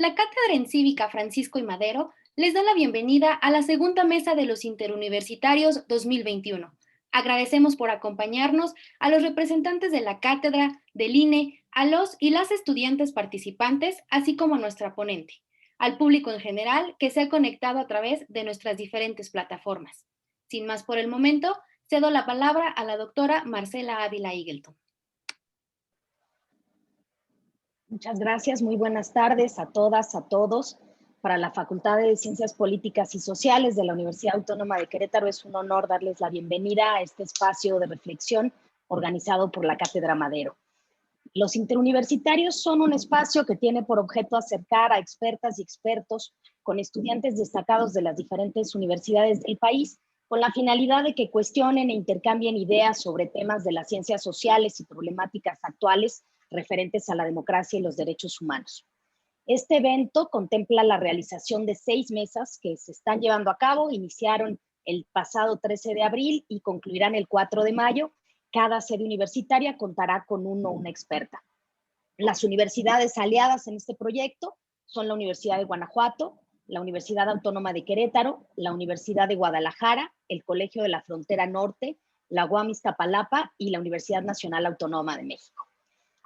La Cátedra en Cívica Francisco y Madero les da la bienvenida a la segunda mesa de los Interuniversitarios 2021. Agradecemos por acompañarnos a los representantes de la cátedra, del INE, a los y las estudiantes participantes, así como a nuestra ponente, al público en general que se ha conectado a través de nuestras diferentes plataformas. Sin más por el momento, cedo la palabra a la doctora Marcela Ávila Eagleton. Muchas gracias, muy buenas tardes a todas, a todos. Para la Facultad de Ciencias Políticas y Sociales de la Universidad Autónoma de Querétaro es un honor darles la bienvenida a este espacio de reflexión organizado por la Cátedra Madero. Los interuniversitarios son un espacio que tiene por objeto acercar a expertas y expertos con estudiantes destacados de las diferentes universidades del país, con la finalidad de que cuestionen e intercambien ideas sobre temas de las ciencias sociales y problemáticas actuales referentes a la democracia y los derechos humanos. Este evento contempla la realización de 6 mesas que se están llevando a cabo, iniciaron el pasado 13 de abril y concluirán el 4 de mayo. Cada sede universitaria contará con uno o una experta. Las universidades aliadas en este proyecto son la Universidad de Guanajuato, la Universidad Autónoma de Querétaro, la Universidad de Guadalajara, el Colegio de la Frontera Norte, la UAM Iztapalapa y la Universidad Nacional Autónoma de México.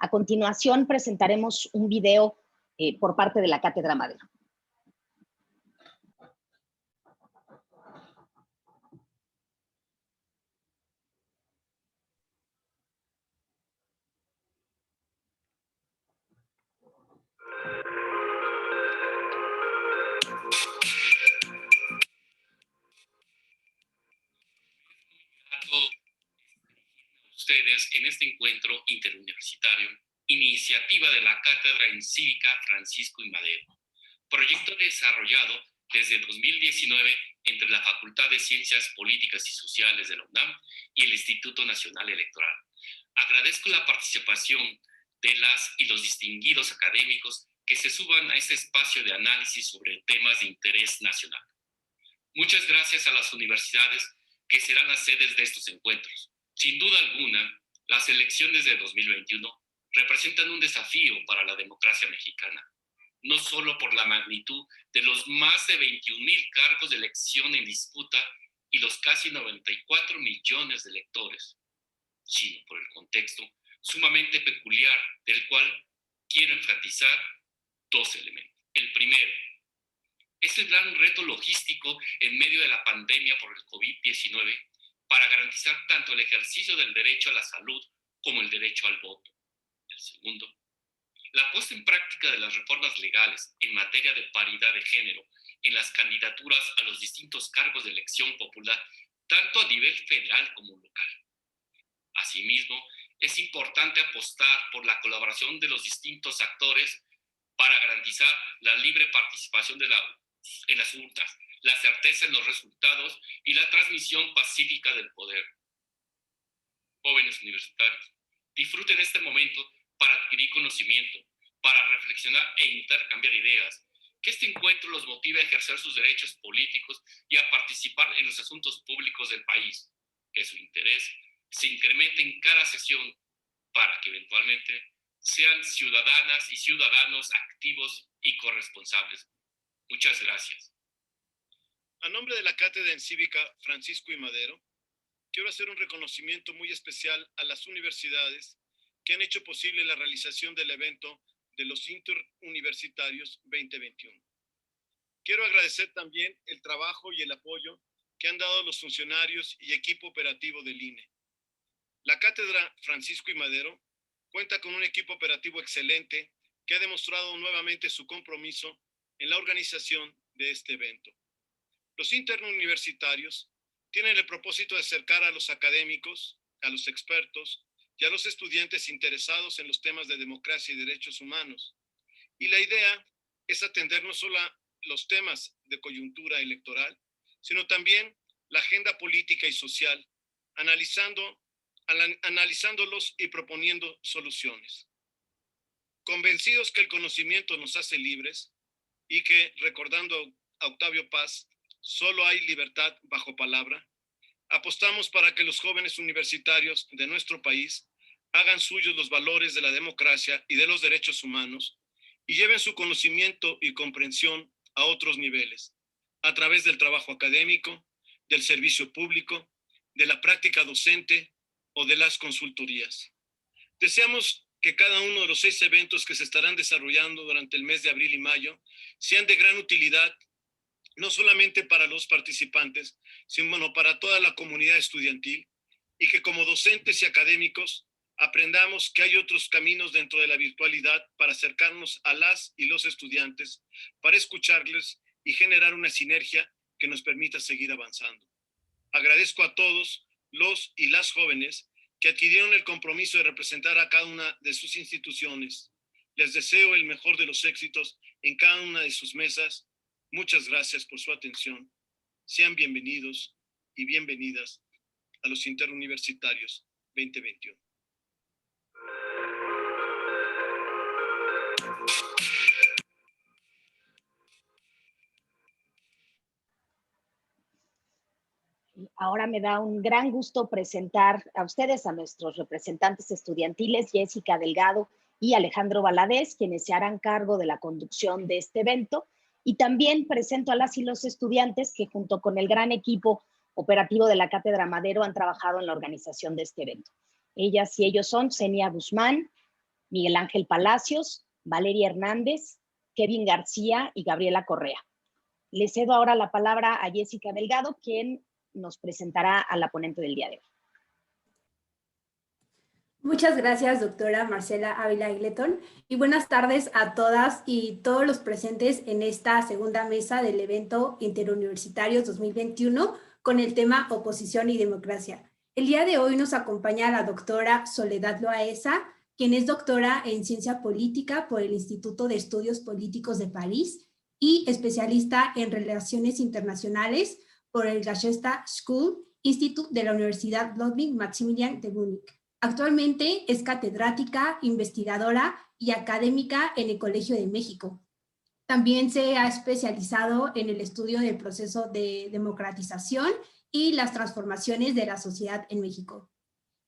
A continuación presentaremos un video por parte de la Cátedra Madero. Ustedes en este encuentro interuniversitario, iniciativa de la Cátedra en Cívica Francisco y Madero, proyecto desarrollado desde 2019 entre la Facultad de Ciencias Políticas y Sociales de la UNAM y el Instituto Nacional Electoral. Agradezco la participación de las y los distinguidos académicos que se suban a este espacio de análisis sobre temas de interés nacional. Muchas gracias a las universidades que serán las sedes de estos encuentros. Sin duda alguna, las elecciones de 2021 representan un desafío para la democracia mexicana, no solo por la magnitud de los más de 21,000 cargos de elección en disputa y los casi 94 millones de electores, sino por el contexto sumamente peculiar del cual quiero enfatizar 2 elementos. El primero es el gran reto logístico en medio de la pandemia por el COVID-19 para garantizar tanto el ejercicio del derecho a la salud como el derecho al voto. El segundo, la puesta en práctica de las reformas legales en materia de paridad de género en las candidaturas a los distintos cargos de elección popular, tanto a nivel federal como local. Asimismo, es importante apostar por la colaboración de los distintos actores para garantizar la libre participación en las urnas, la certeza en los resultados y la transmisión pacífica del poder. Jóvenes universitarios, disfruten este momento para adquirir conocimiento, para reflexionar e intercambiar ideas, que este encuentro los motive a ejercer sus derechos políticos y a participar en los asuntos públicos del país, que su interés se incremente en cada sesión para que eventualmente sean ciudadanas y ciudadanos activos y corresponsables. Muchas gracias. A nombre de la Cátedra en Cívica Francisco y Madero, quiero hacer un reconocimiento muy especial a las universidades que han hecho posible la realización del evento de los Interuniversitarios 2021. Quiero agradecer también el trabajo y el apoyo que han dado los funcionarios y equipo operativo del INE. La Cátedra Francisco y Madero cuenta con un equipo operativo excelente que ha demostrado nuevamente su compromiso en la organización de este evento. Los interuniversitarios tienen el propósito de acercar a los académicos, a los expertos y a los estudiantes interesados en los temas de democracia y derechos humanos. Y la idea es atender no solo a los temas de coyuntura electoral, sino también la agenda política y social, analizándolos y proponiendo soluciones. Convencidos que el conocimiento nos hace libres y que, recordando a Octavio Paz, solo hay libertad bajo palabra, apostamos para que los jóvenes universitarios de nuestro país hagan suyos los valores de la democracia y de los derechos humanos y lleven su conocimiento y comprensión a otros niveles, a través del trabajo académico, del servicio público, de la práctica docente o de las consultorías. Deseamos que cada uno de los 6 eventos que se estarán desarrollando durante el mes de abril y mayo sean de gran utilidad, no solamente para los participantes, sino para toda la comunidad estudiantil, y que como docentes y académicos aprendamos que hay otros caminos dentro de la virtualidad para acercarnos a las y los estudiantes, para escucharles y generar una sinergia que nos permita seguir avanzando. Agradezco a todos los y las jóvenes que adquirieron el compromiso de representar a cada una de sus instituciones. Les deseo el mejor de los éxitos en cada una de sus mesas. Muchas gracias por su atención. Sean bienvenidos y bienvenidas a los Interuniversitarios 2021. Ahora me da un gran gusto presentar a ustedes a nuestros representantes estudiantiles, Jessica Delgado y Alejandro Valadez, quienes se harán cargo de la conducción de este evento. Y también presento a las y los estudiantes que junto con el gran equipo operativo de la Cátedra Madero han trabajado en la organización de este evento. Ellas y ellos son Zenia Guzmán, Miguel Ángel Palacios, Valeria Hernández, Kevin García y Gabriela Correa. Le cedo ahora la palabra a Jessica Delgado, quien nos presentará a la ponente del día de hoy. Muchas gracias, doctora Marcela Ávila Igletón, y buenas tardes a todas y todos los presentes en esta segunda mesa del evento Interuniversitarios 2021 con el tema Oposición y Democracia. El día de hoy nos acompaña la doctora Soledad Loaesa, quien es doctora en Ciencia Política por el Instituto de Estudios Políticos de París y especialista en Relaciones Internacionales por el Gesellschaft School Institute de la Universidad Ludwig Maximilian de Múnich. Actualmente es catedrática, investigadora y académica en el Colegio de México. También se ha especializado en el estudio del proceso de democratización y las transformaciones de la sociedad en México.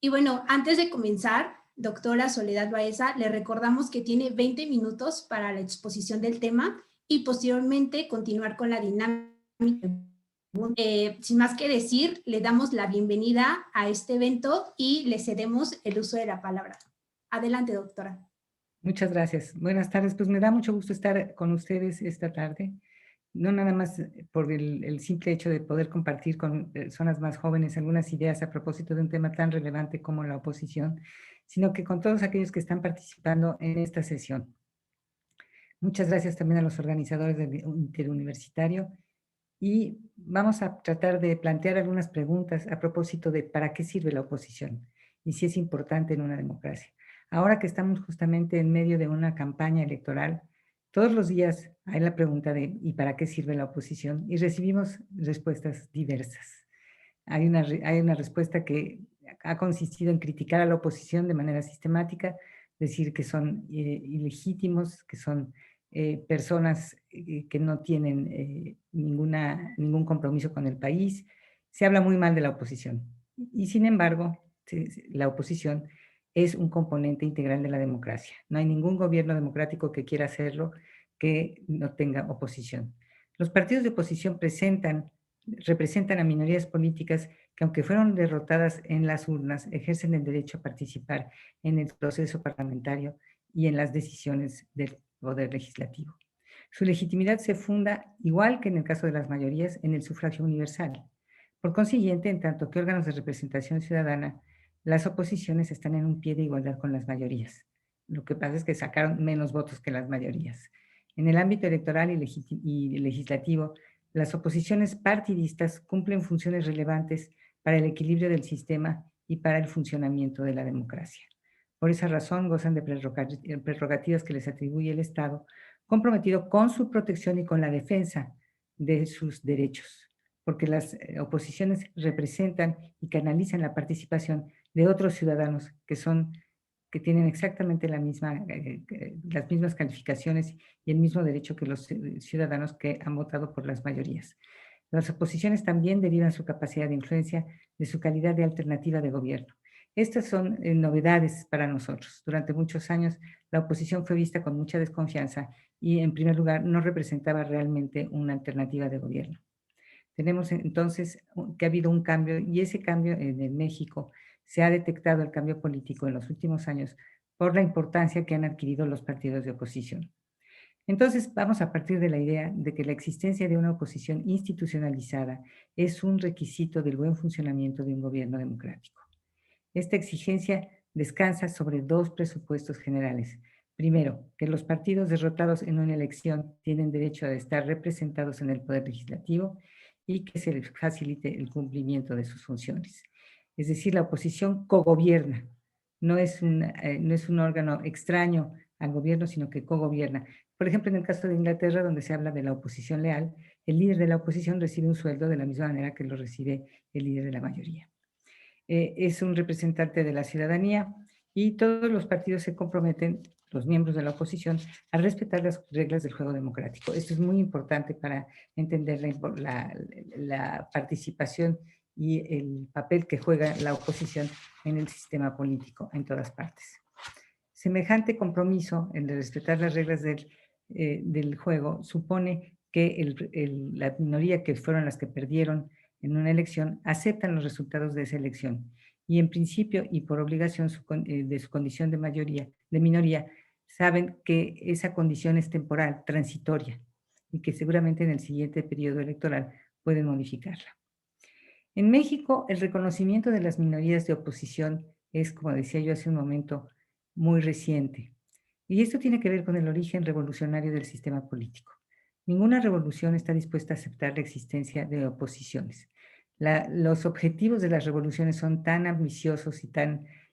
Y bueno, antes de comenzar, doctora Soledad Loaesa, le recordamos que tiene 20 minutos para la exposición del tema y posteriormente continuar con la dinámica. Sin más que decir, le damos la bienvenida a este evento y le cedemos el uso de la palabra. Adelante, doctora. Muchas gracias. Buenas tardes. Pues me da mucho gusto estar con ustedes esta tarde. No nada más por el simple hecho de poder compartir con personas más jóvenes algunas ideas a propósito de un tema tan relevante como la oposición, sino que con todos aquellos que están participando en esta sesión. Muchas gracias también a los organizadores del Interuniversitario. Y vamos a tratar de plantear algunas preguntas a propósito de para qué sirve la oposición y si es importante en una democracia. Ahora que estamos justamente en medio de una campaña electoral, todos los días hay la pregunta de ¿y para qué sirve la oposición? Y recibimos respuestas diversas. Hay una respuesta que ha consistido en criticar a la oposición de manera sistemática, decir que son ilegítimos, que son personas que no tienen ningún compromiso con el país. Se habla muy mal de la oposición. Y sin embargo, la oposición es un componente integral de la democracia. No hay ningún gobierno democrático que quiera hacerlo que no tenga oposición. Los partidos de oposición representan a minorías políticas que, aunque fueron derrotadas en las urnas, ejercen el derecho a participar en el proceso parlamentario y en las decisiones del poder legislativo. Su legitimidad se funda, igual que en el caso de las mayorías, en el sufragio universal. Por consiguiente, en tanto que órganos de representación ciudadana, las oposiciones están en un pie de igualdad con las mayorías. Lo que pasa es que sacaron menos votos que las mayorías. En el ámbito electoral y legislativo, las oposiciones partidistas cumplen funciones relevantes para el equilibrio del sistema y para el funcionamiento de la democracia. Por esa razón, gozan de prerrogativas que les atribuye el Estado, comprometido con su protección y con la defensa de sus derechos, porque las oposiciones representan y canalizan la participación de otros ciudadanos que tienen exactamente las mismas calificaciones y el mismo derecho que los ciudadanos que han votado por las mayorías. Las oposiciones también derivan su capacidad de influencia de su calidad de alternativa de gobierno. Estas son novedades para nosotros. Durante muchos años la oposición fue vista con mucha desconfianza y, en primer lugar, no representaba realmente una alternativa de gobierno. Tenemos entonces que ha habido un cambio, y ese cambio en México se ha detectado el cambio político en los últimos años por la importancia que han adquirido los partidos de oposición. Entonces, vamos a partir de la idea de que la existencia de una oposición institucionalizada es un requisito del buen funcionamiento de un gobierno democrático. Esta exigencia descansa sobre dos presupuestos generales. Primero, que los partidos derrotados en una elección tienen derecho a estar representados en el Poder Legislativo y que se les facilite el cumplimiento de sus funciones. Es decir, la oposición cogobierna, no es un órgano extraño al gobierno, sino que cogobierna. Por ejemplo, en el caso de Inglaterra, donde se habla de la oposición leal, el líder de la oposición recibe un sueldo de la misma manera que lo recibe el líder de la mayoría. Es un representante de la ciudadanía y todos los partidos se comprometen, los miembros de la oposición, a respetar las reglas del juego democrático. Esto es muy importante para entender la participación y el papel que juega la oposición en el sistema político en todas partes. Semejante compromiso, el de respetar las reglas del juego, supone que la minoría, que fueron las que perdieron en una elección, aceptan los resultados de esa elección y, en principio y por obligación de su condición de minoría, saben que esa condición es temporal, transitoria, y que seguramente en el siguiente periodo electoral pueden modificarla. En México, el reconocimiento de las minorías de oposición es, como decía yo hace un momento, muy reciente. Y esto tiene que ver con el origen revolucionario del sistema político. Ninguna revolución está dispuesta a aceptar la existencia de oposiciones. Los objetivos de las revoluciones son tan ambiciosos y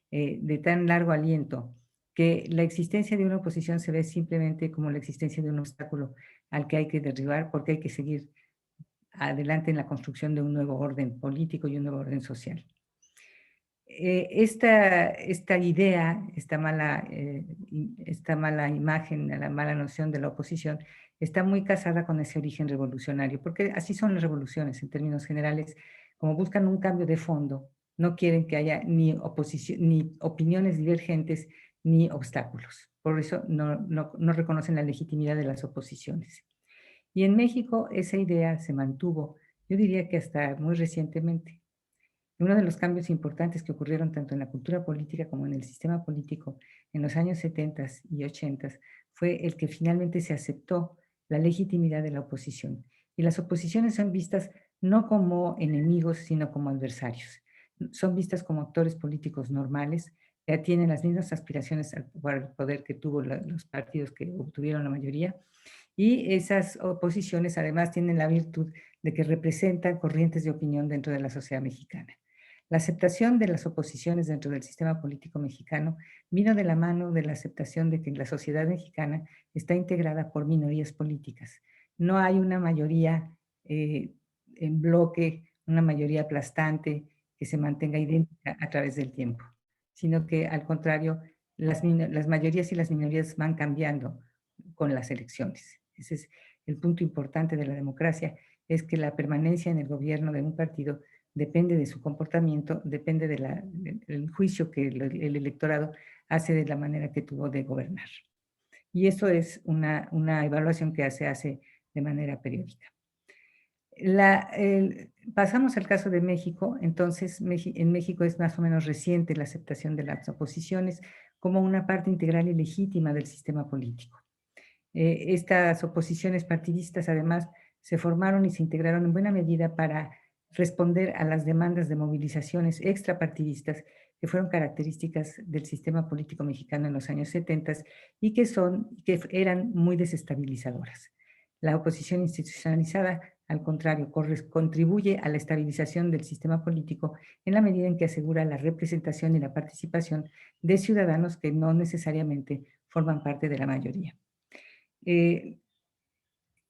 de tan largo aliento que la existencia de una oposición se ve simplemente como la existencia de un obstáculo al que hay que derribar, porque hay que seguir adelante en la construcción de un nuevo orden político y un nuevo orden social. Esta idea, esta mala imagen, la mala noción de la oposición, está muy casada con ese origen revolucionario, porque así son las revoluciones en términos generales. Como buscan un cambio de fondo, no quieren que haya ni opiniones divergentes ni obstáculos. Por eso no reconocen la legitimidad de las oposiciones. Y en México esa idea se mantuvo, yo diría que hasta muy recientemente. Uno de los cambios importantes que ocurrieron tanto en la cultura política como en el sistema político en los años 70 y 80 fue el que finalmente se aceptó la legitimidad de la oposición. Y las oposiciones son vistas no como enemigos, sino como adversarios. Son vistas como actores políticos normales, que tienen las mismas aspiraciones al poder que tuvo los partidos que obtuvieron la mayoría. Y esas oposiciones además tienen la virtud de que representan corrientes de opinión dentro de la sociedad mexicana. La aceptación de las oposiciones dentro del sistema político mexicano vino de la mano de la aceptación de que la sociedad mexicana está integrada por minorías políticas. No hay una mayoría en bloque, una mayoría aplastante que se mantenga idéntica a través del tiempo, sino que al contrario, las mayorías y las minorías van cambiando con las elecciones. Ese es el punto importante de la democracia, es que la permanencia en el gobierno de un partido depende de su comportamiento, depende del juicio que el electorado hace de la manera que tuvo de gobernar. Y eso es una evaluación que se hace de manera periódica. Pasamos al caso de México. Entonces, en México es más o menos reciente la aceptación de las oposiciones como una parte integral y legítima del sistema político. Estas oposiciones partidistas, además, se formaron y se integraron en buena medida para responder a las demandas de movilizaciones extrapartidistas que fueron características del sistema político mexicano en los años 70 y que eran muy desestabilizadoras. La oposición institucionalizada, al contrario, contribuye a la estabilización del sistema político en la medida en que asegura la representación y la participación de ciudadanos que no necesariamente forman parte de la mayoría.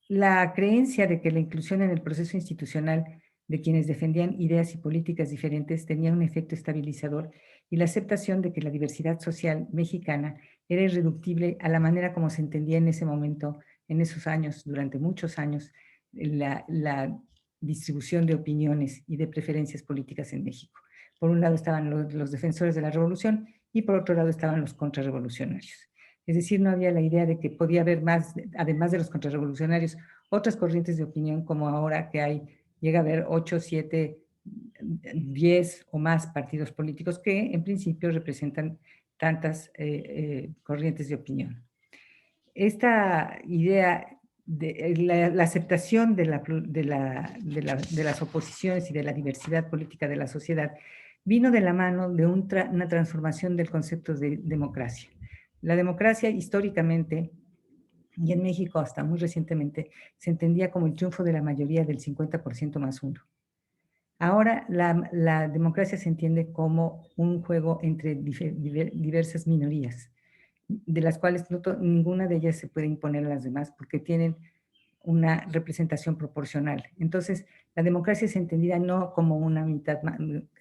La creencia de que la inclusión en el proceso institucional de quienes defendían ideas y políticas diferentes tenía un efecto estabilizador y la aceptación de que la diversidad social mexicana era irreductible a la manera como se entendía en ese momento, en esos años, durante muchos años, la distribución de opiniones y de preferencias políticas en México. Por un lado estaban los defensores de la revolución y por otro lado estaban los contrarrevolucionarios. Es decir, no había la idea de que podía haber más, además de los contrarrevolucionarios, otras corrientes de opinión como ahora que hay, llega a haber 8, 7, 10 o más partidos políticos que en principio representan tantas corrientes de opinión. Esta idea de la aceptación de las oposiciones y de la diversidad política de la sociedad vino de la mano de una transformación del concepto de democracia. La democracia históricamente, y en México hasta muy recientemente, se entendía como el triunfo de la mayoría del 50% más uno. Ahora la democracia se entiende como un juego entre diversas minorías, de las cuales ninguna de ellas se puede imponer a las demás porque tienen una representación proporcional. Entonces, la democracia es entendida no como una mitad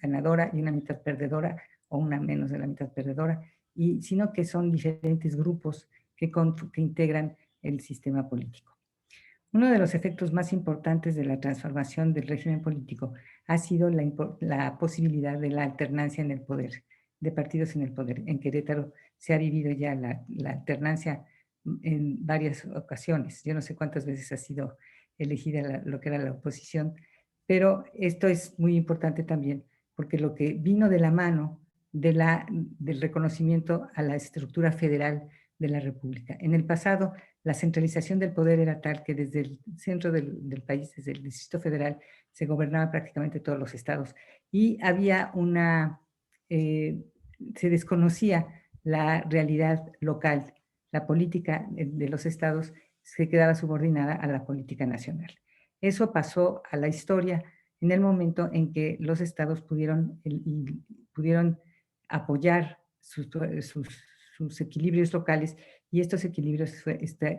ganadora y una mitad perdedora, o una menos de la mitad perdedora, sino que son diferentes grupos que integran el sistema político. Uno de los efectos más importantes de la transformación del régimen político ha sido la posibilidad de la alternancia en el poder, de partidos en el poder. En Querétaro se ha vivido ya la alternancia en varias ocasiones. Yo no sé cuántas veces ha sido elegida lo que era la oposición, pero esto es muy importante también porque lo que vino de la mano del reconocimiento a la estructura federal de la República. En el pasado, la centralización del poder era tal que desde el centro del país, desde el Distrito Federal, se gobernaba prácticamente todos los estados y había se desconocía la realidad local. La política de los estados se quedaba subordinada a la política nacional. Eso pasó a la historia en el momento en que los estados pudieron apoyar sus equilibrios locales y estos equilibrios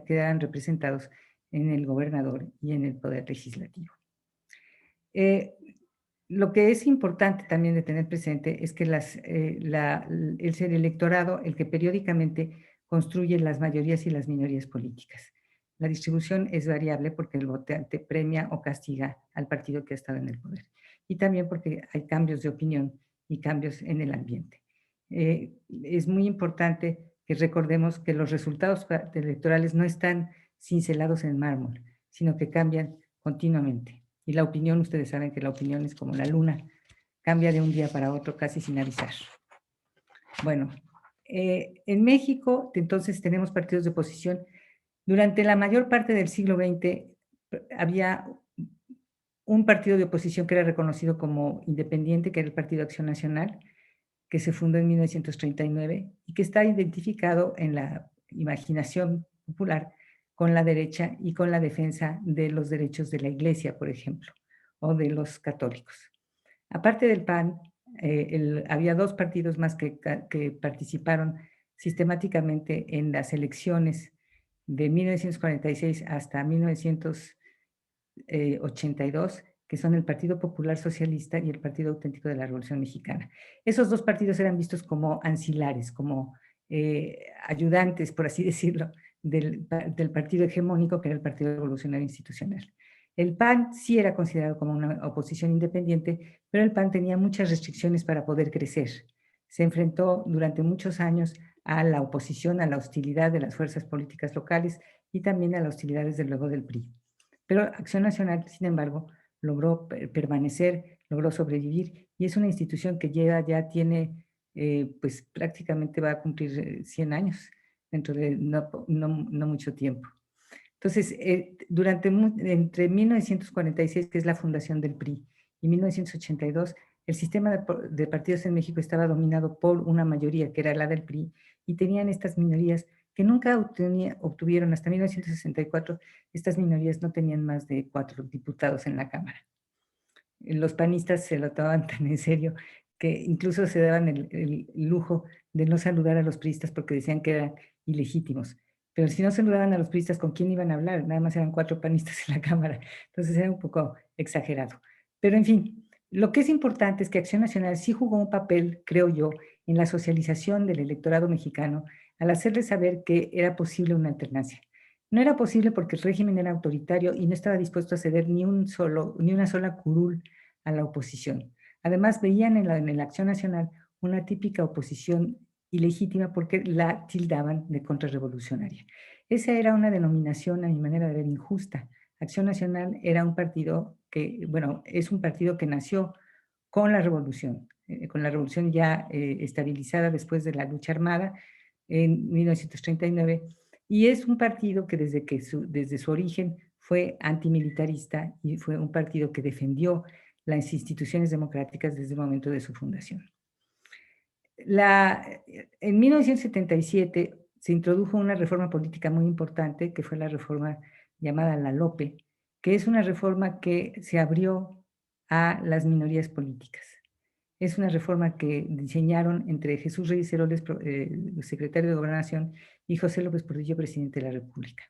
quedaban representados en el gobernador y en el poder legislativo. Lo que es importante también de tener presente es que es el electorado el que periódicamente construye las mayorías y las minorías políticas. La distribución es variable porque el votante premia o castiga al partido que ha estado en el poder. Y también porque hay cambios de opinión y cambios en el ambiente. Es muy importante que recordemos que los resultados electorales no están cincelados en mármol, sino que cambian continuamente. Y la opinión, ustedes saben que la opinión es como la luna, cambia de un día para otro casi sin avisar. Bueno, en México entonces tenemos partidos de oposición. Durante la mayor parte del siglo XX había un partido de oposición que era reconocido como independiente, que era el Partido Acción Nacional, que se fundó en 1939 y que está identificado en la imaginación popular con la derecha y con la defensa de los derechos de la Iglesia, por ejemplo, o de los católicos. Aparte del PAN, había dos partidos más que participaron sistemáticamente en las elecciones de 1946 hasta 1982, que son el Partido Popular Socialista y el Partido Auténtico de la Revolución Mexicana. Esos dos partidos eran vistos como ancilares, como ayudantes, por así decirlo, del partido hegemónico, que era el Partido Revolucionario Institucional. El PAN sí era considerado como una oposición independiente, pero el PAN tenía muchas restricciones para poder crecer. Se enfrentó durante muchos años a la oposición, a la hostilidad de las fuerzas políticas locales y también a la hostilidad, desde luego, del PRI. Pero Acción Nacional, sin embargo, logró permanecer, logró sobrevivir y es una institución que ya tiene, pues prácticamente va a cumplir 100 años dentro de no mucho tiempo. Entonces, entre 1946, que es la fundación del PRI, y 1982, el sistema de partidos en México estaba dominado por una mayoría, que era la del PRI, y tenían estas minorías que nunca obtuvieron, hasta 1964, estas minorías no tenían más de 4 diputados en la Cámara. Los panistas se lo tomaban tan en serio que incluso se daban el lujo de no saludar a los priistas porque decían que eran ilegítimos. Pero si no saludaban a los priistas, ¿con quién iban a hablar? Nada más eran 4 panistas en la Cámara. Entonces era un poco exagerado. Pero en fin, lo que es importante es que Acción Nacional sí jugó un papel, creo yo, en la socialización del electorado mexicano al hacerles saber que era posible una alternancia. No era posible porque el régimen era autoritario y no estaba dispuesto a ceder ni una sola curul a la oposición. Además, veían en la Acción Nacional una típica oposición ilegítima porque la tildaban de contrarrevolucionaria. Esa era una denominación, a mi manera de ver, injusta. Acción Nacional era un partido que, bueno, es un partido que nació con la revolución ya estabilizada después de la lucha armada en 1939, y es un partido que desde su origen fue antimilitarista y fue un partido que defendió las instituciones democráticas desde el momento de su fundación. En 1977 se introdujo una reforma política muy importante, que fue la reforma llamada la LOPE, que es una reforma que se abrió a las minorías políticas. Es una reforma que diseñaron entre Jesús Reyes Heroles, secretario de Gobernación, y José López Portillo, presidente de la República.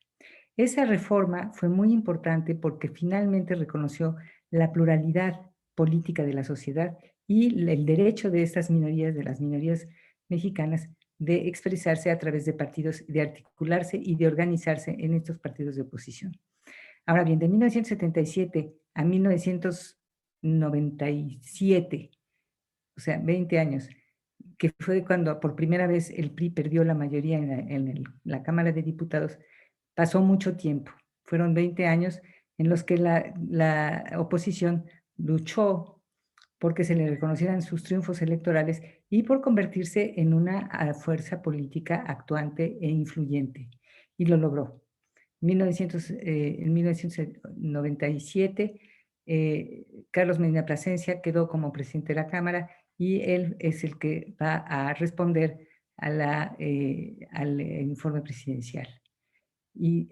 Esa reforma fue muy importante porque finalmente reconoció la pluralidad política de la sociedad y el derecho de estas minorías, de las minorías mexicanas, de expresarse a través de partidos, de articularse y de organizarse en estos partidos de oposición. Ahora bien, de 1977 a 1997, o sea, 20 años, que fue cuando por primera vez el PRI perdió la mayoría en la Cámara de Diputados, pasó mucho tiempo. Fueron 20 años en los que la oposición luchó porque se le reconocieran sus triunfos electorales y por convertirse en una fuerza política actuante e influyente. Y lo logró. En 1997, Carlos Medina Plasencia quedó como presidente de la Cámara y él es el que va a responder al informe presidencial. Y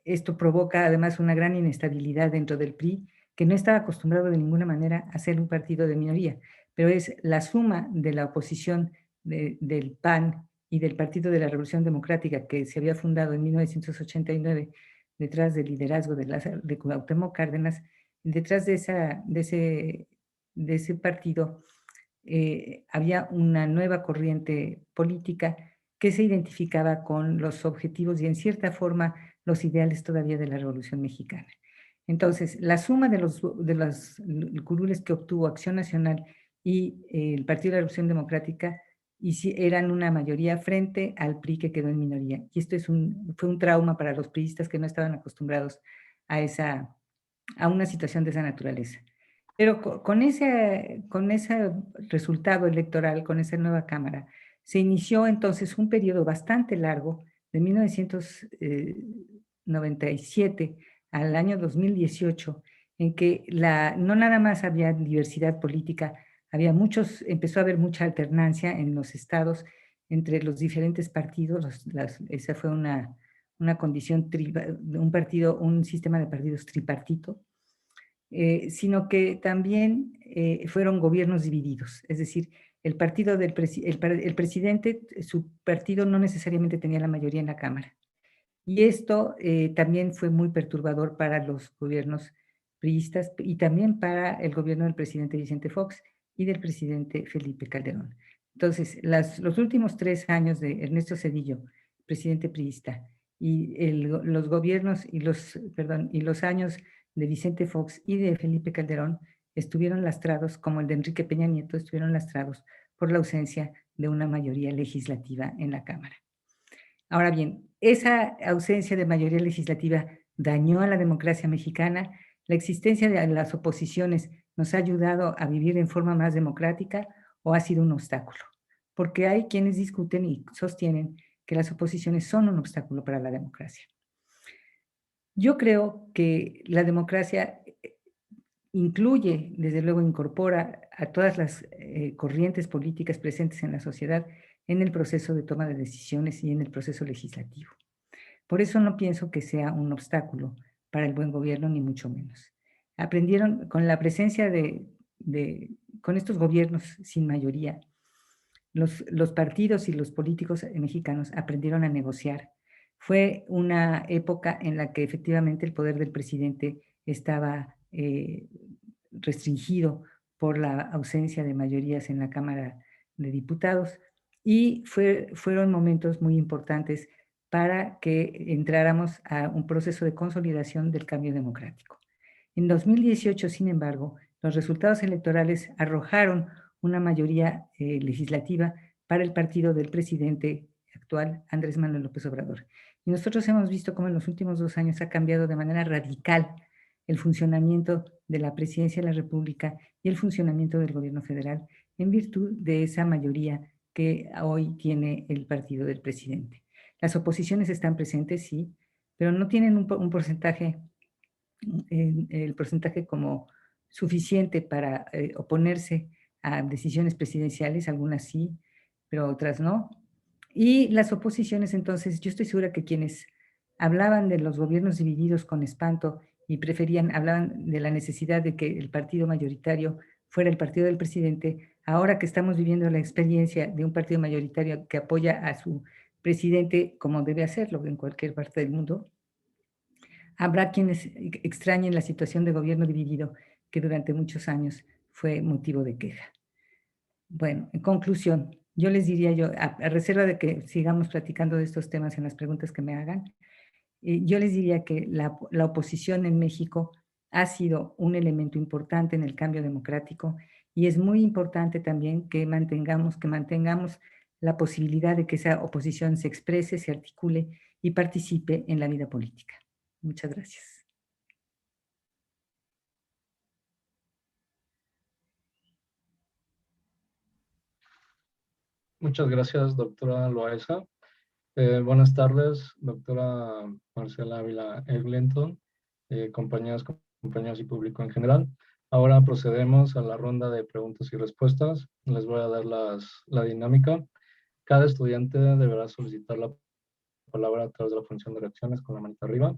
esto provoca además una gran inestabilidad dentro del PRI, que no estaba acostumbrado de ninguna manera a ser un partido de minoría, pero es la suma de la oposición del PAN y del Partido de la Revolución Democrática, que se había fundado en 1989 detrás del liderazgo de Cuauhtémoc Cárdenas. Detrás de ese partido había una nueva corriente política que se identificaba con los objetivos y en cierta forma los ideales todavía de la Revolución Mexicana. Entonces, la suma de los curules que obtuvo Acción Nacional y el Partido de la Revolución Democrática eran una mayoría frente al PRI, que quedó en minoría. Y esto fue un trauma para los priistas que no estaban acostumbrados a una situación de esa naturaleza. Pero con ese resultado electoral, con esa nueva Cámara, se inició entonces un periodo bastante largo, de 1997 al año 2018, en que no nada más había diversidad política, empezó a haber mucha alternancia en los estados entre los diferentes partidos. Esa fue una condición, un sistema de partidos tripartito, sino que también fueron gobiernos divididos, es decir, el presidente, su partido no necesariamente tenía la mayoría en la Cámara. Y esto también fue muy perturbador para los gobiernos priistas y también para el gobierno del presidente Vicente Fox y del presidente Felipe Calderón. Entonces, los últimos 3 años de Ernesto Zedillo, presidente priista, y los gobiernos y los años de Vicente Fox y de Felipe Calderón estuvieron lastrados, como el de Enrique Peña Nieto, estuvieron lastrados por la ausencia de una mayoría legislativa en la Cámara. Ahora bien, esa ausencia de mayoría legislativa dañó a la democracia mexicana. La existencia de las oposiciones nos ha ayudado a vivir en forma más democrática o ha sido un obstáculo, porque hay quienes discuten y sostienen que las oposiciones son un obstáculo para la democracia. Yo creo que la democracia incluye, desde luego incorpora a todas las corrientes políticas presentes en la sociedad en el proceso de toma de decisiones y en el proceso legislativo. Por eso no pienso que sea un obstáculo para el buen gobierno, ni mucho menos. Aprendieron con la presencia con estos gobiernos sin mayoría, los partidos y los políticos mexicanos aprendieron a negociar. Fue una época en la que efectivamente el poder del presidente estaba restringido por la ausencia de mayorías en la Cámara de Diputados y fueron momentos muy importantes para que entráramos a un proceso de consolidación del cambio democrático. En 2018, sin embargo, Los resultados electorales arrojaron una mayoría legislativa para el partido del presidente actual, Andrés Manuel López Obrador. Y nosotros hemos visto cómo en los últimos 2 años ha cambiado de manera radical el funcionamiento de la Presidencia de la República y el funcionamiento del gobierno federal en virtud de esa mayoría que hoy tiene el partido del presidente. Las oposiciones están presentes, sí, pero no tienen un porcentaje, el porcentaje como suficiente para oponerse a decisiones presidenciales, algunas sí, pero otras no. Y las oposiciones, entonces, yo estoy segura que quienes hablaban de los gobiernos divididos con espanto y hablaban de la necesidad de que el partido mayoritario fuera el partido del presidente, ahora que estamos viviendo la experiencia de un partido mayoritario que apoya a su presidente como debe hacerlo en cualquier parte del mundo, habrá quienes extrañen la situación de gobierno dividido que durante muchos años fue motivo de queja. Bueno, en conclusión, yo les diría a reserva de que sigamos platicando de estos temas en las preguntas que me hagan, yo les diría que la oposición en México ha sido un elemento importante en el cambio democrático y es muy importante también que mantengamos la posibilidad de que esa oposición se exprese, se articule y participe en la vida política. Muchas gracias. Muchas gracias, doctora Loaesa. Buenas tardes, doctora Marcela Ávila Eglinton, compañeros y público en general. Ahora procedemos a la ronda de preguntas y respuestas. Les voy a dar la dinámica. Cada estudiante deberá solicitar la palabra a través de la función de reacciones con la manita arriba,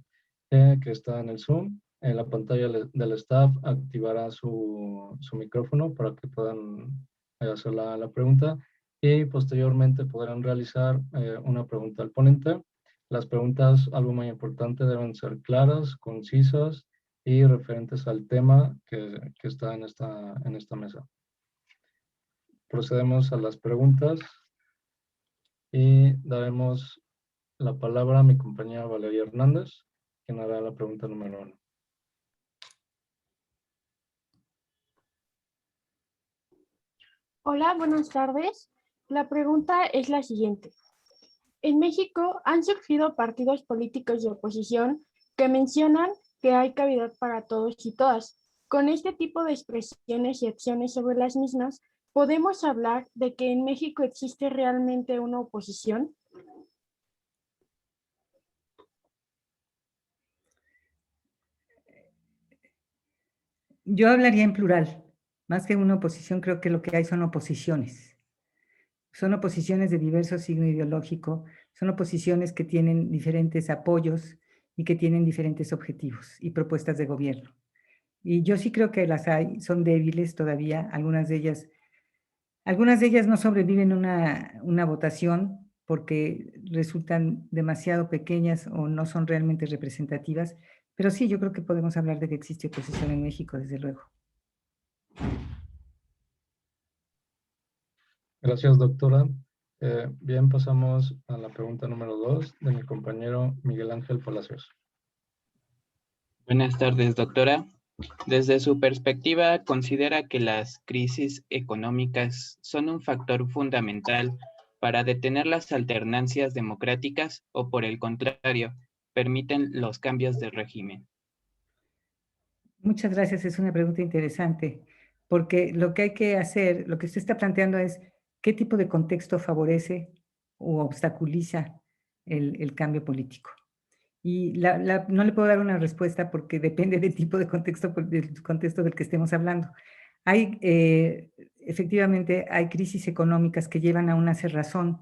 que está en el Zoom. En la pantalla del staff activará su micrófono para que puedan hacer la pregunta y posteriormente podrán realizar una pregunta al ponente. Las preguntas, algo muy importante, deben ser claras, concisas y referentes al tema que está en esta mesa. Procedemos a las preguntas y daremos la palabra a mi compañera Valeria Hernández, quien hará la pregunta número 1. Hola, buenas tardes. La pregunta es la siguiente. En México han surgido partidos políticos de oposición que mencionan que hay cavidad para todos y todas. Con este tipo de expresiones y acciones sobre las mismas, ¿podemos hablar de que en México existe realmente una oposición? Yo hablaría en plural. Más que una oposición, creo que lo que hay son oposiciones. Son oposiciones de diverso signo ideológico, son oposiciones que tienen diferentes apoyos y que tienen diferentes objetivos y propuestas de gobierno. Y yo sí creo que las hay, son débiles todavía, algunas de ellas no sobreviven una votación porque resultan demasiado pequeñas o no son realmente representativas, pero sí, yo creo que podemos hablar de que existe oposición en México, desde luego. Gracias, doctora. Bien, pasamos a la pregunta número 2 de mi compañero Miguel Ángel Palacios. Buenas tardes, doctora. Desde su perspectiva, ¿considera que las crisis económicas son un factor fundamental para detener las alternancias democráticas o, por el contrario, permiten los cambios de régimen? Muchas gracias, es una pregunta interesante, porque lo que hay que hacer, lo que usted está planteando es qué tipo de contexto favorece o obstaculiza el cambio político. Y no le puedo dar una respuesta porque depende del tipo de contexto, del contexto del que estemos hablando. Efectivamente, hay crisis económicas que llevan a una cerrazón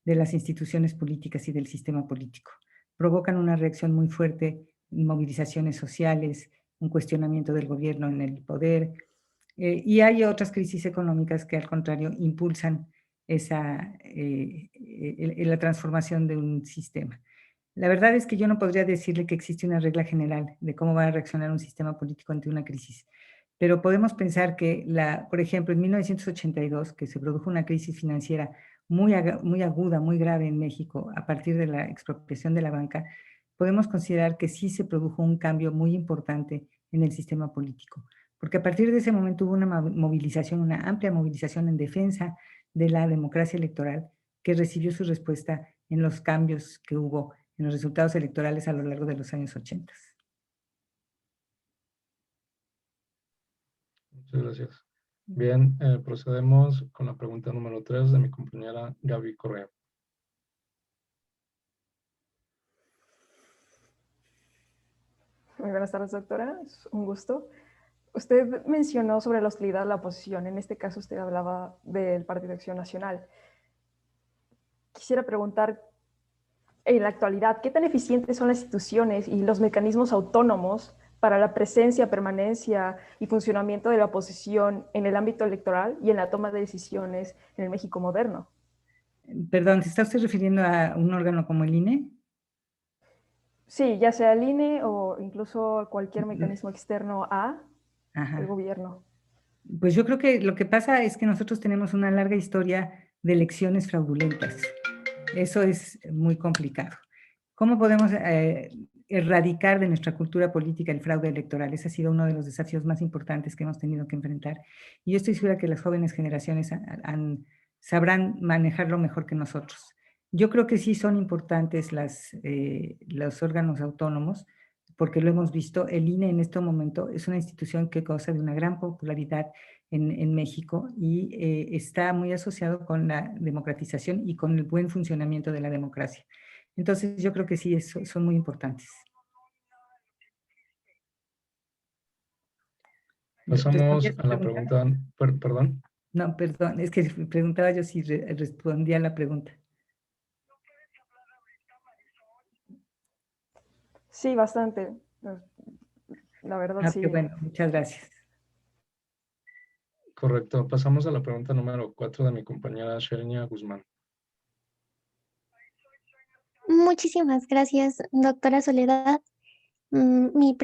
de las instituciones políticas y del sistema político. Provocan una reacción muy fuerte, movilizaciones sociales, un cuestionamiento del gobierno en el poder, y hay otras crisis económicas que al contrario impulsan la transformación de un sistema. La verdad es que yo no podría decirle que existe una regla general de cómo va a reaccionar un sistema político ante una crisis, pero podemos pensar que, por ejemplo, en 1982, que se produjo una crisis financiera muy aguda, muy grave en México a partir de la expropiación de la banca, podemos considerar que sí se produjo un cambio muy importante en el sistema político, porque a partir de ese momento hubo una movilización, una amplia movilización en defensa de la democracia electoral que recibió su respuesta en los cambios que hubo en los resultados electorales a lo largo de los años 80. Muchas gracias. Bien, procedemos con la pregunta número 3 de mi compañera Gaby Correa. Muy buenas tardes, doctora. Es un gusto. Usted mencionó sobre la hostilidad a la oposición. En este caso, usted hablaba del Partido de Acción Nacional. Quisiera preguntar, en la actualidad, ¿qué tan eficientes son las instituciones y los mecanismos autónomos para la presencia, permanencia y funcionamiento de la oposición en el ámbito electoral y en la toma de decisiones en el México moderno? Perdón, ¿se está usted refiriendo a un órgano como el INE? Sí, ya sea el INE o incluso cualquier mecanismo externo al gobierno. Pues yo creo que lo que pasa es que nosotros tenemos una larga historia de elecciones fraudulentas. Eso es muy complicado. ¿Cómo podemos erradicar de nuestra cultura política el fraude electoral? Ese ha sido uno de los desafíos más importantes que hemos tenido que enfrentar. Y yo estoy segura que las jóvenes generaciones sabrán manejarlo mejor que nosotros. Yo creo que sí son importantes los órganos autónomos, porque lo hemos visto. El INE en este momento es una institución que goza de una gran popularidad en México y está muy asociado con la democratización y con el buen funcionamiento de la democracia. Entonces yo creo que sí, son muy importantes. Pasamos a la pregunta, perdón. No, perdón, es que preguntaba yo si respondía a la pregunta. Sí, bastante. La verdad, sí. Bueno, muchas gracias. Correcto. Pasamos a la pregunta número 4 de mi compañera Sherenia Guzmán. Muchísimas gracias, doctora Soledad. Mi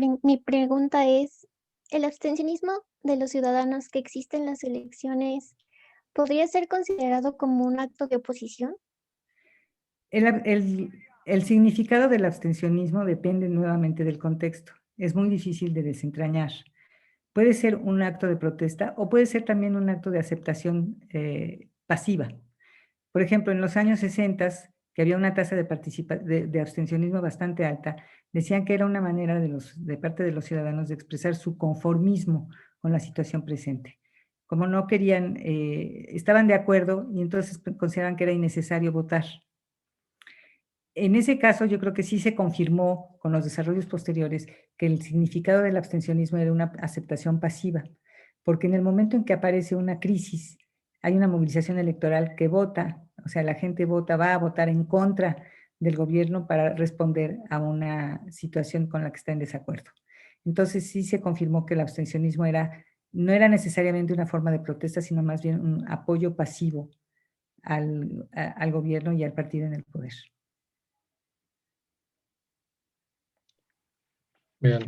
pregunta es, ¿el abstencionismo de los ciudadanos que existe en las elecciones podría ser considerado como un acto de oposición? El significado del abstencionismo depende nuevamente del contexto. Es muy difícil de desentrañar. Puede ser un acto de protesta o puede ser también un acto de aceptación pasiva. Por ejemplo, en los años 60, que había una tasa de abstencionismo bastante alta, decían que era una manera de parte de los ciudadanos de expresar su conformismo con la situación presente. Como no querían, estaban de acuerdo y entonces consideraban que era innecesario votar. En ese caso, yo creo que sí se confirmó con los desarrollos posteriores que el significado del abstencionismo era una aceptación pasiva, porque en el momento en que aparece una crisis, hay una movilización electoral que vota, o sea, la gente vota, va a votar en contra del gobierno para responder a una situación con la que está en desacuerdo. Entonces sí se confirmó que el abstencionismo no era necesariamente una forma de protesta, sino más bien un apoyo pasivo al gobierno y al partido en el poder. Bien,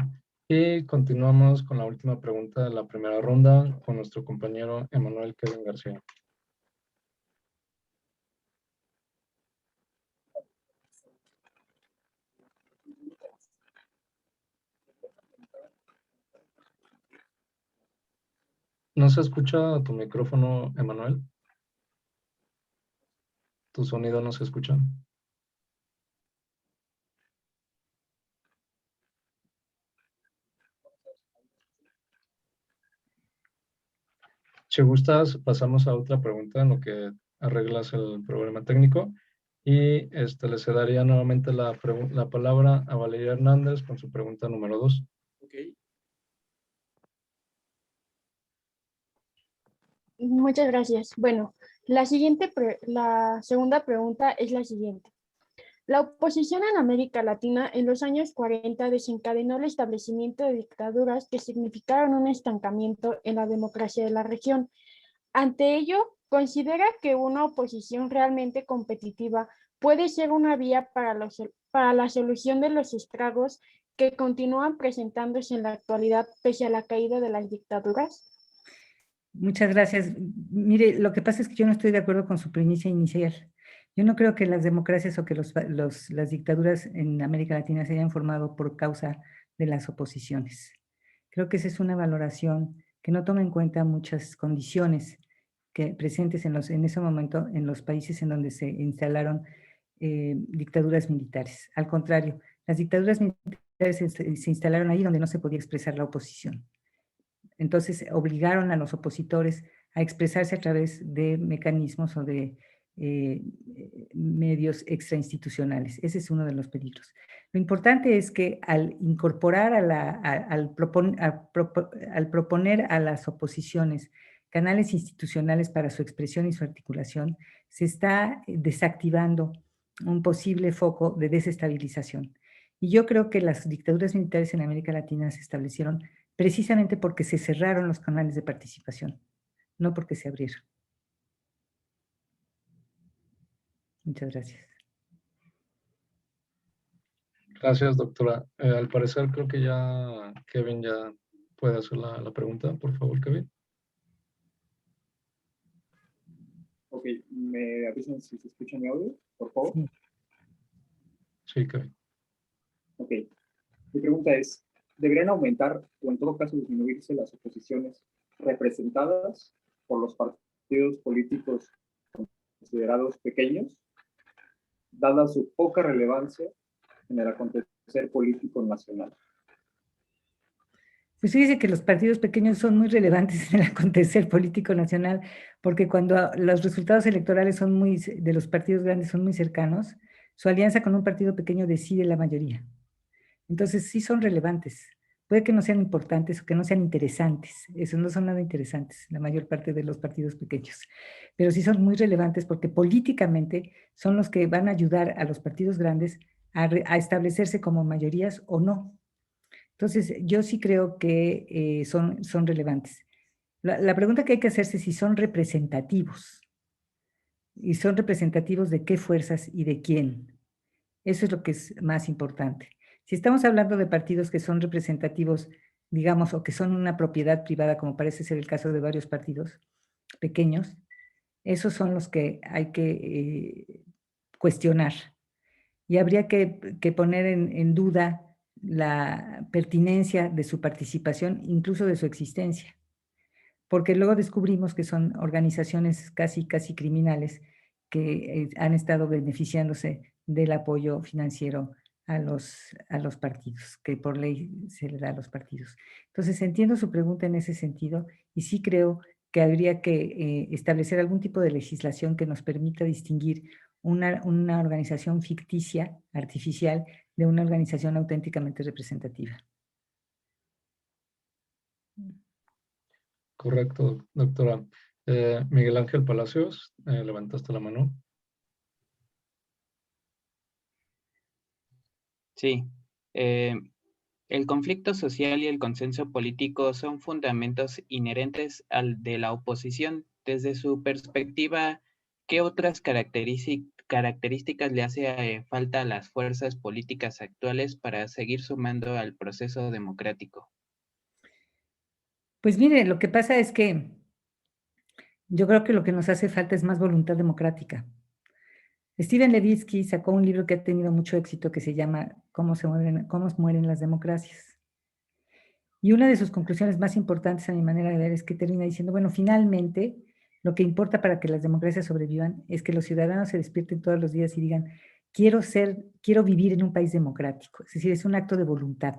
y continuamos con la última pregunta de la primera ronda con nuestro compañero Emanuel Kevin García. ¿No se escucha tu micrófono, Emanuel? Tu sonido no se escucha. Si gustas, pasamos a otra pregunta en lo que arreglas el problema técnico. Y le cedería nuevamente la palabra a Valeria Hernández con su pregunta número 2. Okay. Muchas gracias. Bueno, la segunda pregunta es la siguiente. La oposición en América Latina en los años 40 desencadenó el establecimiento de dictaduras que significaron un estancamiento en la democracia de la región. Ante ello, ¿considera que una oposición realmente competitiva puede ser una vía para la solución de los estragos que continúan presentándose en la actualidad pese a la caída de las dictaduras? Muchas gracias. Mire, lo que pasa es que yo no estoy de acuerdo con su premisa inicial. Yo no creo que las democracias o que las dictaduras en América Latina se hayan formado por causa de las oposiciones. Creo que esa es una valoración que no toma en cuenta muchas condiciones presentes en ese momento en los países en donde se instalaron dictaduras militares. Al contrario, las dictaduras militares se instalaron ahí donde no se podía expresar la oposición. Entonces obligaron a los opositores a expresarse a través de mecanismos o de medios extrainstitucionales. Ese es uno de los peligros. Lo importante es que al incorporar al proponer a las oposiciones canales institucionales para su expresión y su articulación, se está desactivando un posible foco de desestabilización. Y yo creo que las dictaduras militares en América Latina se establecieron precisamente porque se cerraron los canales de participación, no porque se abrieron. Muchas gracias. Gracias, doctora. Al parecer creo que ya Kevin ya puede hacer la pregunta. Por favor, Kevin. Ok, ¿me avisan si se escucha mi audio, por favor? Sí, Kevin. Ok, mi pregunta es, ¿deberían aumentar o en todo caso disminuirse las oposiciones representadas por los partidos políticos considerados pequeños, dada su poca relevancia en el acontecer político nacional? Pues fíjese que los partidos pequeños son muy relevantes en el acontecer político nacional, porque cuando los resultados electorales de los partidos grandes son muy cercanos, su alianza con un partido pequeño decide la mayoría. Entonces sí son relevantes. Puede que no sean importantes o que no sean interesantes. Eso no son nada interesantes, la mayor parte de los partidos pequeños. Pero sí son muy relevantes porque políticamente son los que van a ayudar a los partidos grandes a establecerse como mayorías o no. Entonces, yo sí creo que son relevantes. La pregunta que hay que hacerse es si son representativos. ¿Y son representativos de qué fuerzas y de quién? Eso es lo que es más importante. Si estamos hablando de partidos que son representativos, digamos, o que son una propiedad privada, como parece ser el caso de varios partidos pequeños, esos son los que hay que cuestionar. Y habría que poner en duda la pertinencia de su participación, incluso de su existencia. Porque luego descubrimos que son organizaciones casi criminales que han estado beneficiándose del apoyo financiero a los partidos, que por ley se le da a los partidos. Entonces, entiendo su pregunta en ese sentido y sí creo que habría que establecer algún tipo de legislación que nos permita distinguir una organización ficticia, artificial, de una organización auténticamente representativa. Correcto, doctora. Miguel Ángel Palacios, levantaste la mano. Sí. El conflicto social y el consenso político son fundamentos inherentes al de la oposición. Desde su perspectiva, ¿qué otras características le hace falta a las fuerzas políticas actuales para seguir sumando al proceso democrático? Pues mire, lo que pasa es que yo creo que lo que nos hace falta es más voluntad democrática. Steven Levitsky sacó un libro que ha tenido mucho éxito que se llama ¿Cómo mueren las democracias? Y una de sus conclusiones más importantes a mi manera de ver es que termina diciendo, bueno, finalmente lo que importa para que las democracias sobrevivan es que los ciudadanos se despierten todos los días y digan, quiero vivir en un país democrático. Es decir, es un acto de voluntad.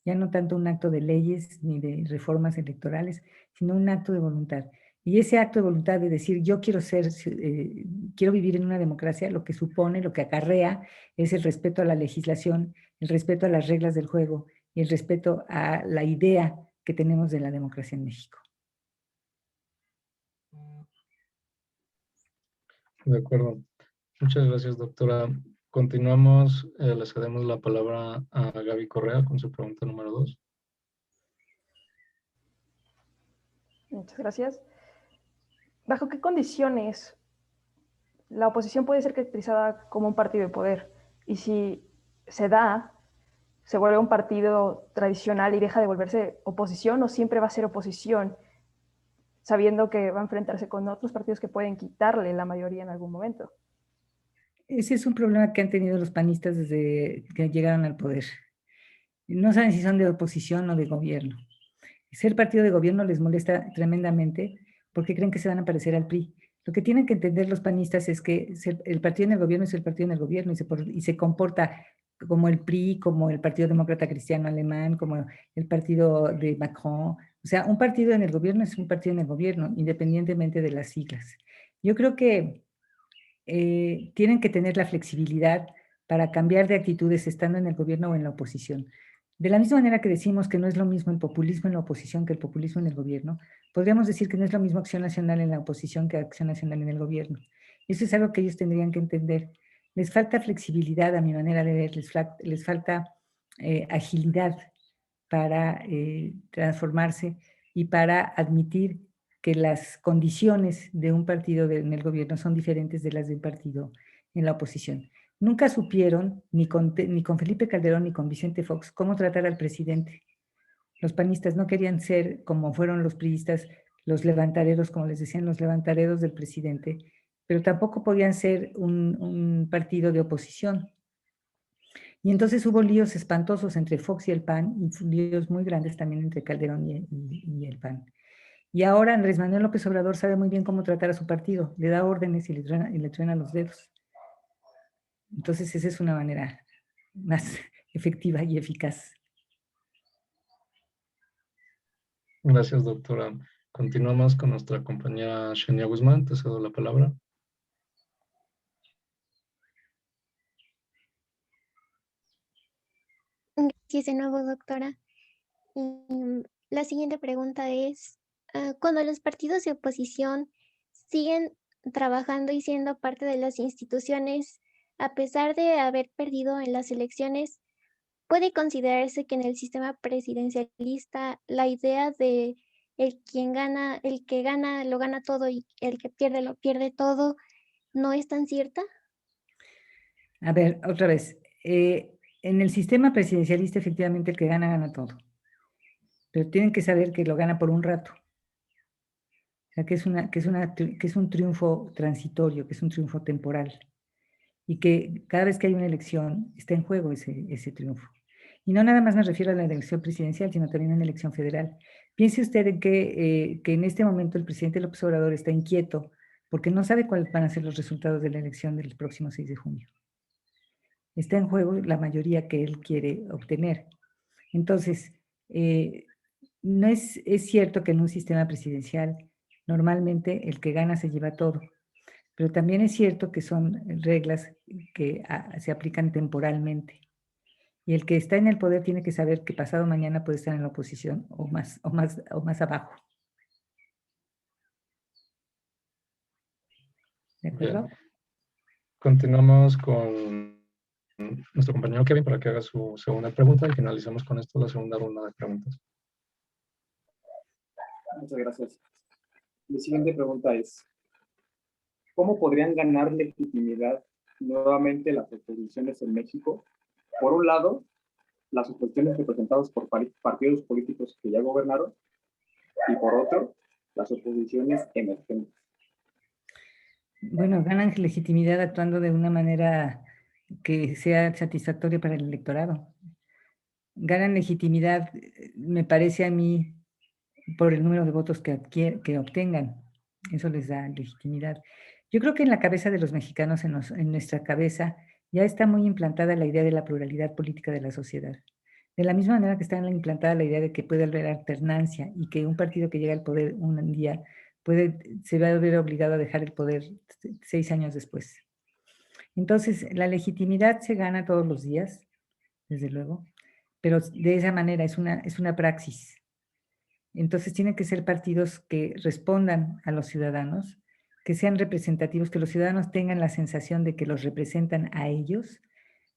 Ya no tanto un acto de leyes ni de reformas electorales, sino un acto de voluntad. Y ese acto de voluntad de decir, yo quiero vivir en una democracia, lo que supone, lo que acarrea, es el respeto a la legislación, el respeto a las reglas del juego y el respeto a la idea que tenemos de la democracia en México. De acuerdo. Muchas gracias, doctora. Continuamos. Le cedemos la palabra a Gaby Correa con su pregunta número 2. Muchas gracias. ¿Bajo qué condiciones la oposición puede ser caracterizada como un partido de poder? Y si se vuelve un partido tradicional y deja de volverse oposición, o siempre va a ser oposición, sabiendo que va a enfrentarse con otros partidos que pueden quitarle la mayoría en algún momento. Ese es un problema que han tenido los panistas desde que llegaron al poder. No saben si son de oposición o de gobierno. Ser partido de gobierno les molesta tremendamente porque creen que se van a parecer al PRI. Lo que tienen que entender los panistas es que el partido en el gobierno es el partido en el gobierno y se comporta como el PRI, como el Partido Demócrata Cristiano Alemán, como el partido de Macron. O sea, un partido en el gobierno es un partido en el gobierno, independientemente de las siglas. Yo creo que tienen que tener la flexibilidad para cambiar de actitudes estando en el gobierno o en la oposición. De la misma manera que decimos que no es lo mismo el populismo en la oposición que el populismo en el gobierno, podríamos decir que no es lo mismo Acción Nacional en la oposición que Acción Nacional en el gobierno. Eso es algo que ellos tendrían que entender. Les falta flexibilidad a mi manera de ver, les falta agilidad para transformarse y para admitir que las condiciones de un partido en el gobierno son diferentes de las de un partido en la oposición. Nunca supieron, ni con Felipe Calderón ni con Vicente Fox, cómo tratar al presidente. Los panistas no querían ser, como fueron los priistas, los levantaderos, como les decían, los levantaderos del presidente, pero tampoco podían ser un partido de oposición. Y entonces hubo líos espantosos entre Fox y el PAN, y líos muy grandes también entre Calderón y el PAN. Y ahora Andrés Manuel López Obrador sabe muy bien cómo tratar a su partido, le da órdenes y le truena los dedos. Entonces esa es una manera más efectiva y eficaz. Gracias, doctora. Continuamos con nuestra compañera Xenia Guzmán. Te cedo la palabra. Gracias de nuevo, doctora. La siguiente pregunta es, cuando los partidos de oposición siguen trabajando y siendo parte de las instituciones, a pesar de haber perdido en las elecciones, ¿puede considerarse que en el sistema presidencialista la idea de el que gana lo gana todo y el que pierde lo pierde todo no es tan cierta? A ver, otra vez. En el sistema presidencialista, efectivamente, el que gana, gana todo. Pero tienen que saber que lo gana por un rato. O sea, que es un triunfo transitorio, que es un triunfo temporal. Y que cada vez que hay una elección, está en juego ese triunfo. Y no nada más me refiero a la elección presidencial, sino también a una elección federal. Piense usted en que en este momento el presidente López Obrador está inquieto porque no sabe cuáles van a ser los resultados de la elección del próximo 6 de junio. Está en juego la mayoría que él quiere obtener. Entonces, no es cierto que en un sistema presidencial normalmente el que gana se lleva todo, pero también es cierto que son reglas que se aplican temporalmente. Y el que está en el poder tiene que saber que pasado mañana puede estar en la oposición o más abajo. ¿De acuerdo? Bien. Continuamos con nuestro compañero Kevin para que haga su segunda pregunta y finalicemos con esto la segunda ronda de preguntas. Muchas gracias. Mi siguiente pregunta es, ¿cómo podrían ganar legitimidad nuevamente las oposiciones en México? Por un lado, las oposiciones representadas por partidos políticos que ya gobernaron, y por otro, las oposiciones emergentes. Bueno, ganan legitimidad actuando de una manera que sea satisfactoria para el electorado. Ganan legitimidad, me parece a mí, por el número de votos que obtengan. Eso les da legitimidad. Yo creo que en la cabeza de los mexicanos, en nuestra cabeza, ya está muy implantada la idea de la pluralidad política de la sociedad. De la misma manera que está implantada la idea de que puede haber alternancia y que un partido que llega al poder un día se va a ver obligado a dejar el poder 6 años después. Entonces, la legitimidad se gana todos los días, desde luego, pero de esa manera es una praxis. Entonces, tienen que ser partidos que respondan a los ciudadanos, que sean representativos, que los ciudadanos tengan la sensación de que los representan a ellos,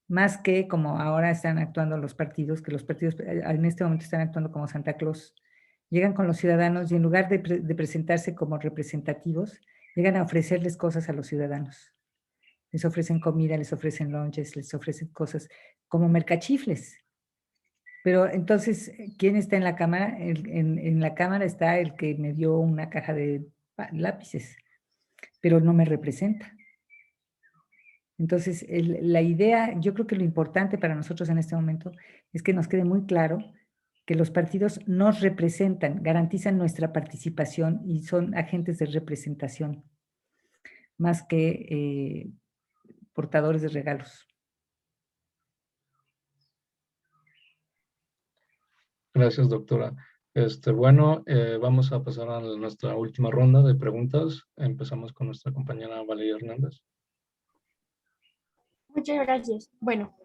más que como ahora están actuando los partidos, que los partidos en este momento están actuando como Santa Claus. Llegan con los ciudadanos y en lugar de presentarse como representativos, llegan a ofrecerles cosas a los ciudadanos. Les ofrecen comida, les ofrecen lunches, les ofrecen cosas como mercachifles. Pero entonces, ¿quién está en la Cámara? En la Cámara está el que me dio una caja de lápices, pero no me representa. Entonces, la idea, yo creo que lo importante para nosotros en este momento es que nos quede muy claro que los partidos nos representan, garantizan nuestra participación y son agentes de representación, más que portadores de regalos. Gracias, doctora. Bueno, vamos a pasar a nuestra última ronda de preguntas. Empezamos con nuestra compañera Valeria Hernández. Muchas gracias. Bueno,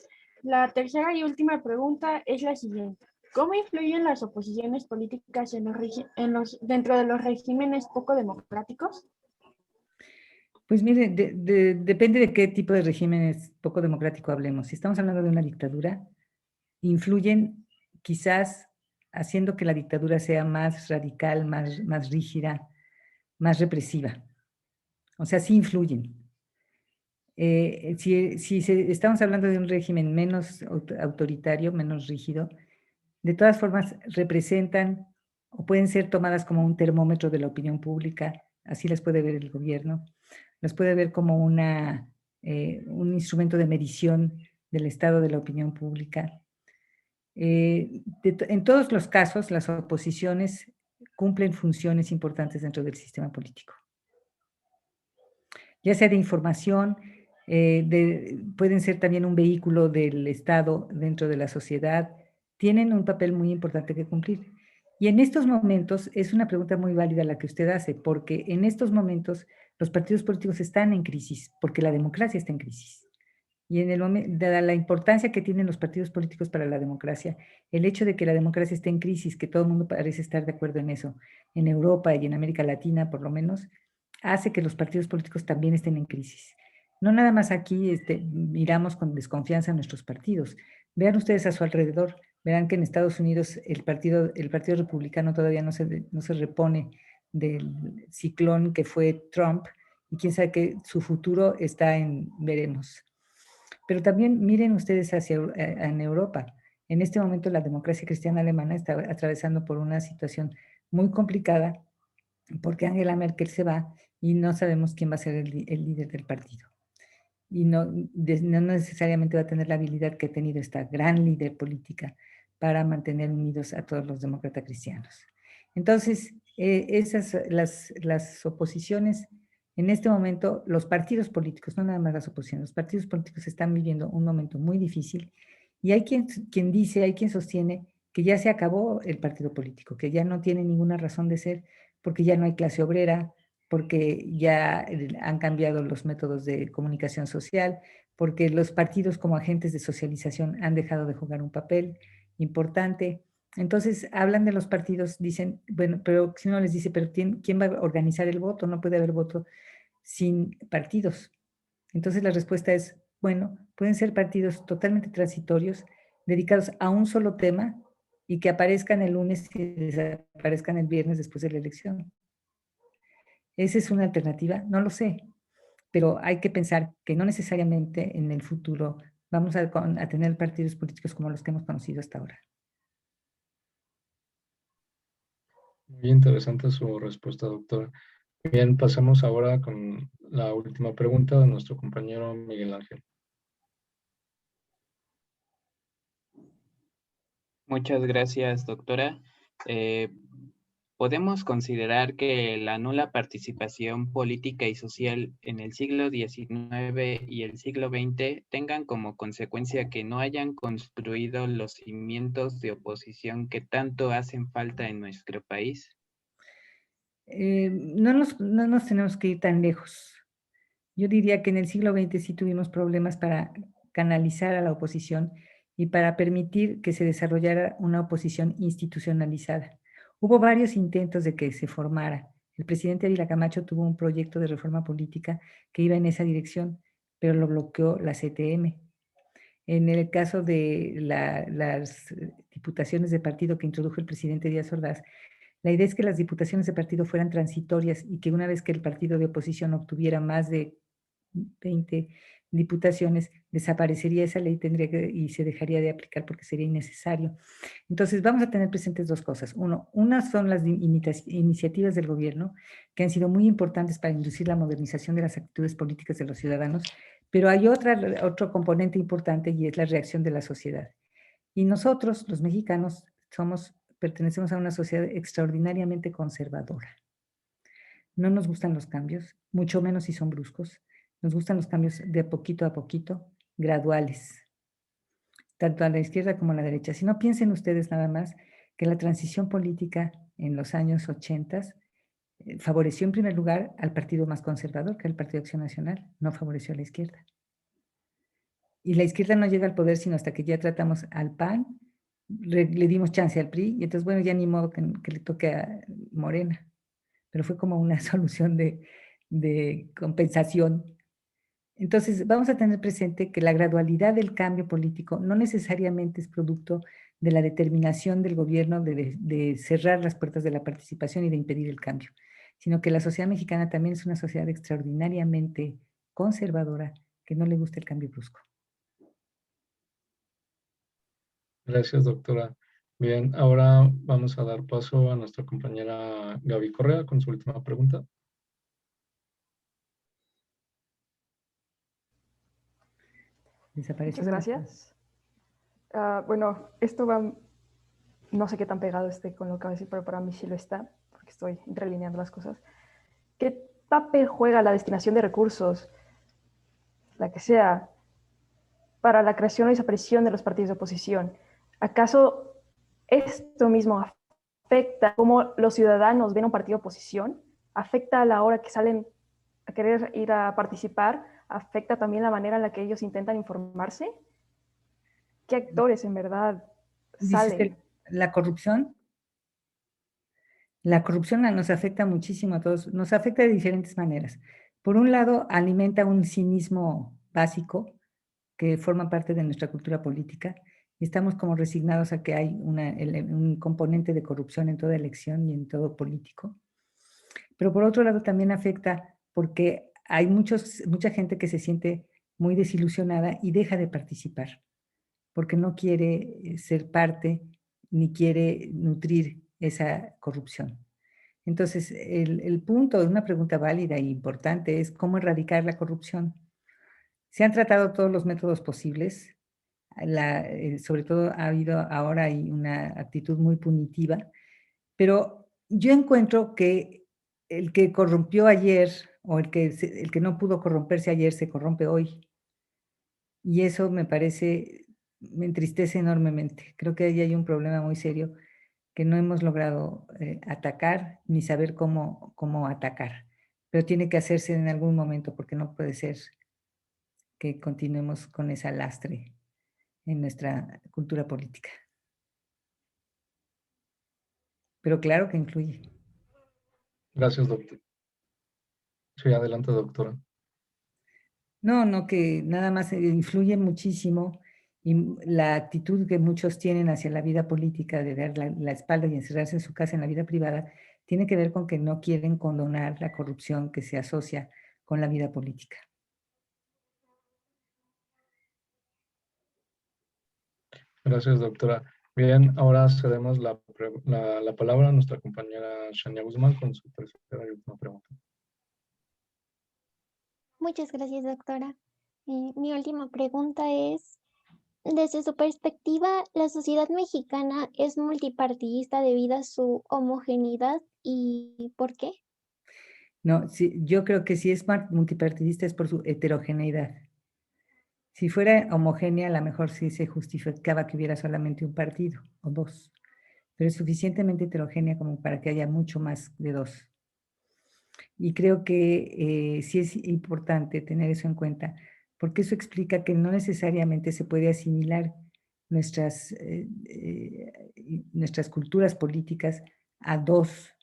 la tercera y última pregunta es la siguiente. ¿Cómo influyen las oposiciones políticas dentro de los regímenes poco democráticos? Pues mire, depende de qué tipo de regímenes poco democrático hablemos. Si estamos hablando de una dictadura, influyen quizás haciendo que la dictadura sea más radical, más rígida, más represiva. O sea, sí influyen. Si estamos hablando de un régimen menos autoritario, menos rígido, de todas formas representan o pueden ser tomadas como un termómetro de la opinión pública, así las puede ver el gobierno, las puede ver como un instrumento de medición del estado de la opinión pública. En todos los casos, las oposiciones cumplen funciones importantes dentro del sistema político. Ya sea de información, pueden ser también un vehículo del Estado dentro de la sociedad, tienen un papel muy importante que cumplir. Y en estos momentos, es una pregunta muy válida la que usted hace, porque en estos momentos los partidos políticos están en crisis, porque la democracia está en crisis. Y en el momento, dada la importancia que tienen los partidos políticos para la democracia, el hecho de que la democracia esté en crisis, que todo el mundo parece estar de acuerdo en eso, en Europa y en América Latina por lo menos, hace que los partidos políticos también estén en crisis. No nada más aquí miramos con desconfianza a nuestros partidos. Vean ustedes a su alrededor, verán que en Estados Unidos el partido republicano todavía no se repone del ciclón que fue Trump, y quién sabe que su futuro está en veremos. Pero también miren ustedes en Europa. En este momento la democracia cristiana alemana está atravesando por una situación muy complicada porque Angela Merkel se va y no sabemos quién va a ser el líder del partido. Y no necesariamente va a tener la habilidad que ha tenido esta gran líder política para mantener unidos a todos los demócratas cristianos. Entonces, las oposiciones, en este momento, los partidos políticos, no nada más las oposiciones, los partidos políticos están viviendo un momento muy difícil y hay quien sostiene que ya se acabó el partido político, que ya no tiene ninguna razón de ser, porque ya no hay clase obrera, porque ya han cambiado los métodos de comunicación social, porque los partidos como agentes de socialización han dejado de jugar un papel importante. Entonces hablan de los partidos, dicen, bueno, pero si uno les dice, pero ¿quién va a organizar el voto? No puede haber voto sin partidos. Entonces la respuesta es, bueno, pueden ser partidos totalmente transitorios, dedicados a un solo tema y que aparezcan el lunes y desaparezcan el viernes después de la elección. ¿Esa es una alternativa? No lo sé, pero hay que pensar que no necesariamente en el futuro vamos a tener partidos políticos como los que hemos conocido hasta ahora. Muy interesante su respuesta, doctora. Bien, pasamos ahora con la última pregunta de nuestro compañero Miguel Ángel. Muchas gracias, doctora. ¿Podemos considerar que la nula participación política y social en el siglo XIX y el siglo XX tengan como consecuencia que no hayan construido los cimientos de oposición que tanto hacen falta en nuestro país? No nos tenemos que ir tan lejos. Yo diría que en el siglo XX sí tuvimos problemas para canalizar a la oposición y para permitir que se desarrollara una oposición institucionalizada. Hubo varios intentos de que se formara. El presidente Ávila Camacho tuvo un proyecto de reforma política que iba en esa dirección, pero lo bloqueó la CTM. En el caso de las diputaciones de partido que introdujo el presidente Díaz Ordaz, la idea es que las diputaciones de partido fueran transitorias y que una vez que el partido de oposición obtuviera más de 20 diputaciones, desaparecería esa ley y se dejaría de aplicar porque sería innecesario. Entonces, vamos a tener presentes dos cosas. Unas son las iniciativas del gobierno, que han sido muy importantes para inducir la modernización de las actitudes políticas de los ciudadanos, pero hay otro componente importante y es la reacción de la sociedad. Y nosotros, los mexicanos, pertenecemos a una sociedad extraordinariamente conservadora. No nos gustan los cambios, mucho menos si son bruscos. Nos gustan los cambios de poquito a poquito, graduales, tanto a la izquierda como a la derecha. Si no, piensen ustedes nada más que la transición política en los años 80 favoreció en primer lugar al partido más conservador, que era el Partido Acción Nacional, no favoreció a la izquierda. Y la izquierda no llega al poder sino hasta que ya tratamos al PAN, le dimos chance al PRI, y entonces, bueno, ya ni modo que le toque a Morena. Pero fue como una solución de compensación. Entonces, vamos a tener presente que la gradualidad del cambio político no necesariamente es producto de la determinación del gobierno de cerrar las puertas de la participación y de impedir el cambio, sino que la sociedad mexicana también es una sociedad extraordinariamente conservadora que no le gusta el cambio brusco. Gracias, doctora. Bien, ahora vamos a dar paso a nuestra compañera Gaby Correa con su última pregunta. Desapareció. Muchas gracias. Bueno, esto va, no sé qué tan pegado esté con lo que va a decir, pero para mí sí lo está, porque estoy entrelineando las cosas. ¿Qué papel juega la destinación de recursos, la que sea, para la creación o desaparición de los partidos de oposición? ¿Acaso esto mismo afecta cómo los ciudadanos ven un partido de oposición? ¿Afecta a la hora que salen a querer ir a participar? ¿Afecta también la manera en la que ellos intentan informarse? ¿Qué actores en verdad salen? ¿La corrupción? La corrupción nos afecta muchísimo a todos, nos afecta de diferentes maneras. Por un lado, alimenta un cinismo básico que forma parte de nuestra cultura política y estamos como resignados a que hay un componente de corrupción en toda elección y en todo político. Pero por otro lado también afecta porque hay mucha gente que se siente muy desilusionada y deja de participar porque no quiere ser parte ni quiere nutrir esa corrupción. Entonces, el punto, una pregunta válida e importante es cómo erradicar la corrupción. Se han tratado todos los métodos posibles, sobre todo ahora hay una actitud muy punitiva, pero yo encuentro que el que corrompió ayer o el que no pudo corromperse ayer se corrompe hoy. Y eso me entristece enormemente. Creo que ahí hay un problema muy serio que no hemos logrado atacar ni saber cómo atacar. Pero tiene que hacerse en algún momento porque no puede ser que continuemos con esa lastre en nuestra cultura política. Pero claro que influye. Gracias, doctor. Sí, adelante, doctora. No, que nada más influye muchísimo y la actitud que muchos tienen hacia la vida política de dar la espalda y encerrarse en su casa en la vida privada tiene que ver con que no quieren condonar la corrupción que se asocia con la vida política. Gracias, doctora. Bien, ahora cedemos la palabra a nuestra compañera Shania Guzmán con su tercera y última pregunta. Muchas gracias, doctora. Mi última pregunta es, desde su perspectiva, ¿la sociedad mexicana es multipartidista debido a su homogeneidad y por qué? No, sí, yo creo que si es multipartidista es por su heterogeneidad. Si fuera homogénea, a lo mejor sí se justificaba que hubiera solamente un partido o dos, pero es suficientemente heterogénea como para que haya mucho más de dos. Y creo que sí es importante tener eso en cuenta, porque eso explica que no necesariamente se puede asimilar nuestras culturas políticas a dos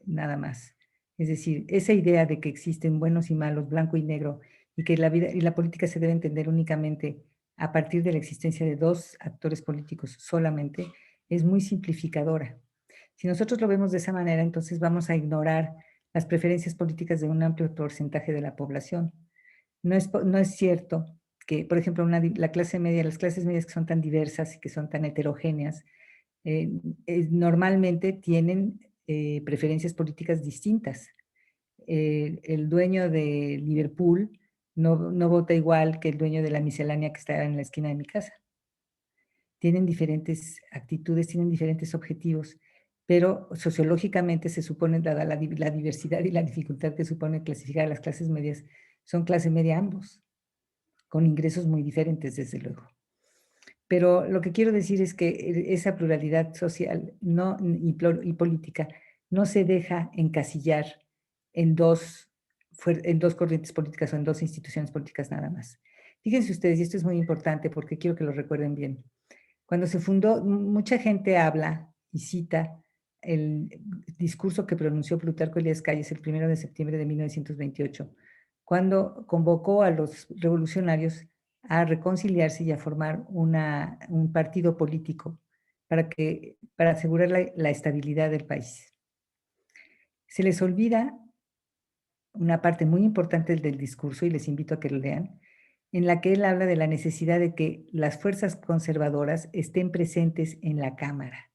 nada más. Es decir, esa idea de que existen buenos y malos, blanco y negro, y que la vida y la política se debe entender únicamente a partir de la existencia de dos actores políticos solamente, es muy simplificadora. Si nosotros lo vemos de esa manera, entonces vamos a ignorar las preferencias políticas de un amplio porcentaje de la población. No es cierto que, por ejemplo, las clases medias que son tan diversas y que son tan heterogéneas, normalmente tienen preferencias políticas distintas. El dueño de Liverpool no vota igual que el dueño de la miscelánea que está en la esquina de mi casa. tienen diferentes actitudes, tienen diferentes objetivos, pero sociológicamente se supone, dada la diversidad y la dificultad que supone clasificar a las clases medias, son clase media ambos, con ingresos muy diferentes, desde luego. Pero lo que quiero decir es que esa pluralidad social y política no se deja encasillar en dos corrientes políticas o en dos instituciones políticas nada más. Fíjense ustedes, y esto es muy importante porque quiero que lo recuerden bien. Cuando se fundó, mucha gente habla y cita el discurso que pronunció Plutarco Elías Calles el 1 de septiembre de 1928, cuando convocó a los revolucionarios a reconciliarse y a formar un partido político para asegurar la estabilidad del país. Se les olvida una parte muy importante del discurso, y les invito a que lo lean, en la que él habla de la necesidad de que las fuerzas conservadoras estén presentes en la Cámara.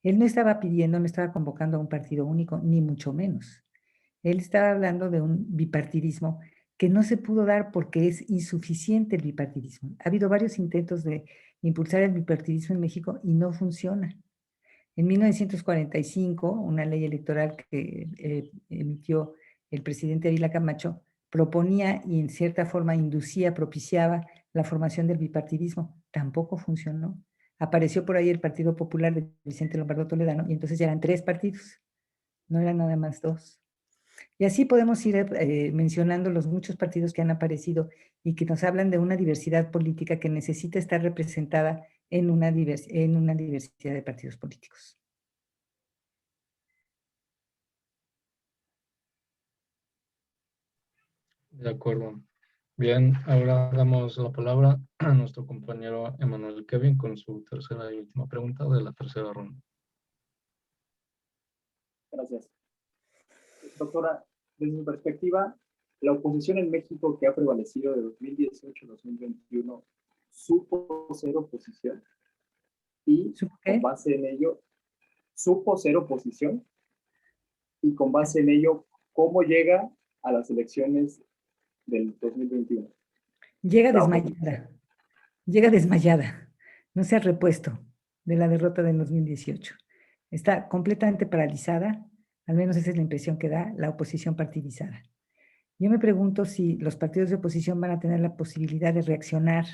Él no estaba convocando a un partido único, ni mucho menos. Él estaba hablando de un bipartidismo que no se pudo dar porque es insuficiente el bipartidismo. Ha habido varios intentos de impulsar el bipartidismo en México y no funciona. En 1945, una ley electoral que emitió el presidente Ávila Camacho proponía y en cierta forma propiciaba la formación del bipartidismo. Tampoco funcionó. Apareció por ahí el Partido Popular de Vicente Lombardo Toledano y entonces ya eran 3 partidos, no eran nada más 2. Y así podemos ir mencionando los muchos partidos que han aparecido y que nos hablan de una diversidad política que necesita estar representada en una diversidad de partidos políticos. De acuerdo. Bien, ahora damos la palabra a nuestro compañero Emanuel Kevin con su tercera y última pregunta de la tercera ronda. Gracias. Doctora, desde su perspectiva, la oposición en México que ha prevalecido de 2018 a 2021, ¿supo ser oposición? Y con base en ello, ¿supo ser oposición? Y con base en ello, ¿cómo llega a las elecciones del 2021? Llega desmayada, no se ha repuesto de la derrota del 2018. Está completamente paralizada, al menos esa es la impresión que da la oposición partidizada. Yo me pregunto si los partidos de oposición van a tener la posibilidad de reaccionar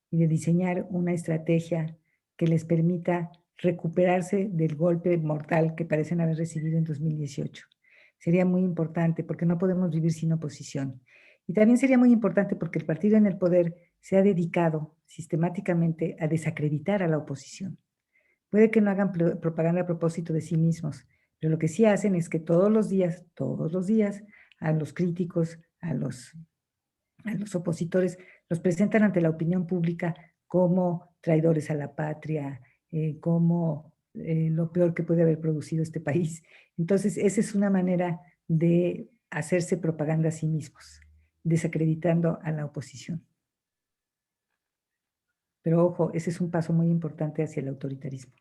y de diseñar una estrategia que les permita recuperarse del golpe mortal que parecen haber recibido en 2018. Sería muy importante porque no podemos vivir sin oposición. Y también sería muy importante porque el partido en el poder se ha dedicado sistemáticamente a desacreditar a la oposición. Puede que no hagan propaganda a propósito de sí mismos, pero lo que sí hacen es que todos los días, a los críticos, a los opositores, los presentan ante la opinión pública como traidores a la patria, como lo peor que puede haber producido este país. Entonces, esa es una manera de hacerse propaganda a sí mismos, desacreditando a la oposición. Pero ojo, ese es un paso muy importante hacia el autoritarismo.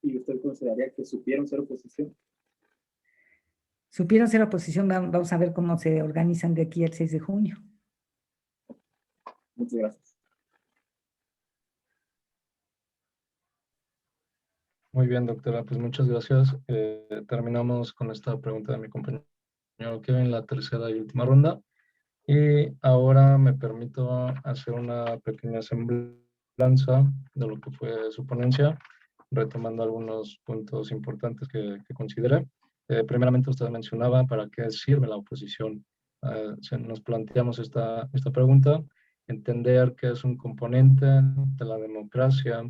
¿Y usted consideraría que supieron ser oposición? Supieron ser oposición, vamos a ver cómo se organizan de aquí al 6 de junio. Muchas gracias. Muy bien, doctora, pues muchas gracias. Terminamos con esta pregunta de mi compañero Kevin, la tercera y última ronda. Y ahora me permito hacer una pequeña semblanza de lo que fue su ponencia, retomando algunos puntos importantes que consideré. Primeramente, usted mencionaba para qué sirve la oposición. Nos planteamos esta pregunta, entender que es un componente de la democracia,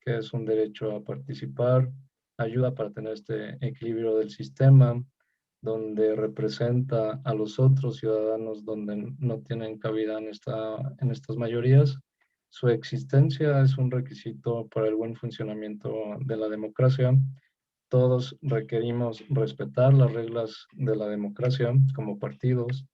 que es un derecho a participar, ayuda para tener este equilibrio del sistema, donde representa a los otros ciudadanos donde no tienen cabida en estas mayorías. Su existencia es un requisito para el buen funcionamiento de la democracia. Todos requerimos respetar las reglas de la democracia como partidos.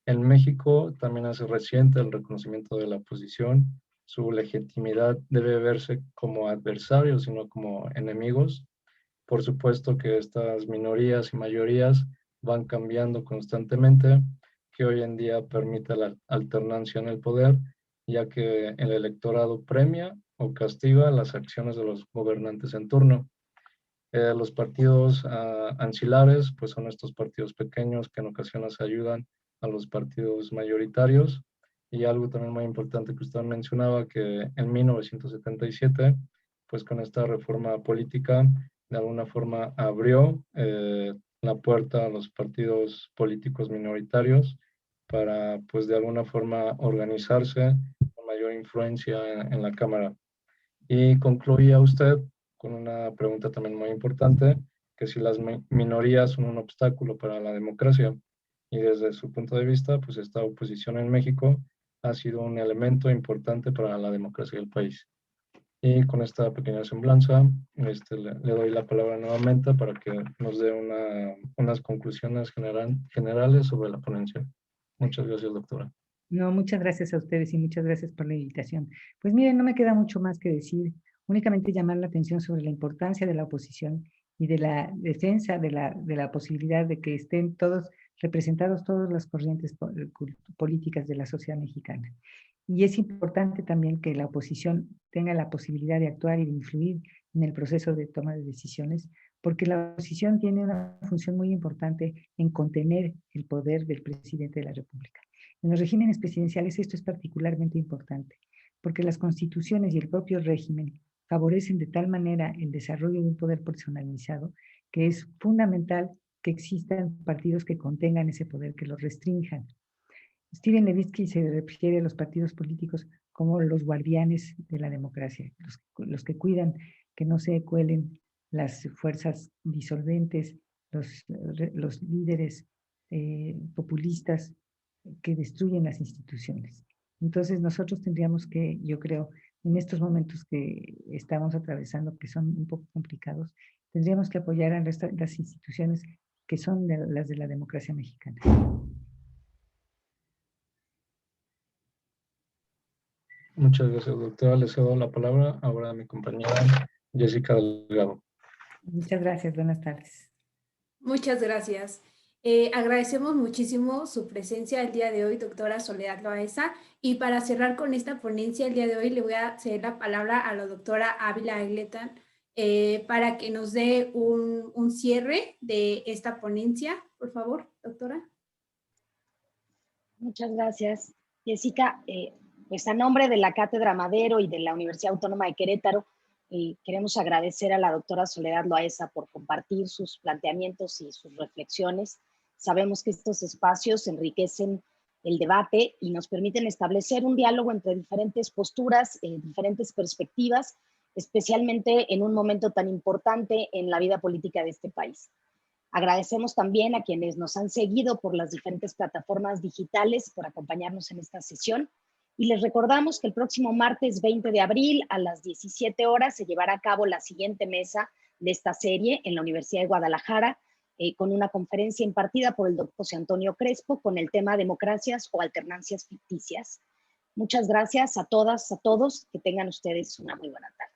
En México también es reciente el reconocimiento de la oposición. Su legitimidad debe verse como adversarios y no como enemigos. Por supuesto que estas minorías y mayorías van cambiando constantemente, que hoy en día permite la alternancia en el poder, ya que el electorado premia o castiga las acciones de los gobernantes en turno. Los partidos ancilares, pues son estos partidos pequeños que en ocasiones ayudan a los partidos mayoritarios. Y algo también muy importante que usted mencionaba, que en 1977, pues con esta reforma política, de alguna forma abrió la puerta a los partidos políticos minoritarios para, pues de alguna forma, organizarse con mayor influencia en la Cámara. Y concluía usted con una pregunta también muy importante, que si las minorías son un obstáculo para la democracia. Y desde su punto de vista, pues esta oposición en México ha sido un elemento importante para la democracia del país. Y con esta pequeña semblanza, le doy la palabra nuevamente para que nos dé unas conclusiones generales sobre la ponencia. Muchas gracias, doctora. No, muchas gracias a ustedes y muchas gracias por la invitación. Pues miren, no me queda mucho más que decir, únicamente llamar la atención sobre la importancia de la oposición y de la defensa de la posibilidad de que estén todos representados, todas las corrientes políticas de la sociedad mexicana. Y es importante también que la oposición tenga la posibilidad de actuar y de influir en el proceso de toma de decisiones, porque la oposición tiene una función muy importante en contener el poder del presidente de la República. En los regímenes presidenciales esto es particularmente importante, porque las constituciones y el propio régimen favorecen de tal manera el desarrollo de un poder personalizado que es fundamental que existan partidos que contengan ese poder, que lo restrinjan. Steven Levitsky se refiere a los partidos políticos como los guardianes de la democracia, los que cuidan que no se cuelen las fuerzas disolventes, los líderes populistas que destruyen las instituciones. Entonces nosotros tendríamos que, yo creo, en estos momentos que estamos atravesando, que son un poco complicados, tendríamos que apoyar a las instituciones que son las de la democracia mexicana. Muchas gracias, doctora. Le cedo la palabra ahora a mi compañera Jessica Delgado. Muchas gracias. Buenas tardes. Muchas gracias. Agradecemos muchísimo su presencia el día de hoy, doctora Soledad Loaesa. Y para cerrar con esta ponencia el día de hoy, le voy a ceder la palabra a la doctora Ávila Egleton para que nos dé un cierre de esta ponencia. Por favor, doctora. Muchas gracias, Jessica. Pues a nombre de la Cátedra Madero y de la Universidad Autónoma de Querétaro, queremos agradecer a la doctora Soledad Loaesa por compartir sus planteamientos y sus reflexiones. Sabemos que estos espacios enriquecen el debate y nos permiten establecer un diálogo entre diferentes posturas, diferentes perspectivas, especialmente en un momento tan importante en la vida política de este país. Agradecemos también a quienes nos han seguido por las diferentes plataformas digitales por acompañarnos en esta sesión. Y les recordamos que el próximo martes 20 de abril a las 17 horas se llevará a cabo la siguiente mesa de esta serie en la Universidad de Guadalajara con una conferencia impartida por el doctor José Antonio Crespo con el tema Democracias o Alternancias Ficticias. Muchas gracias a todas, a todos. Que tengan ustedes una muy buena tarde.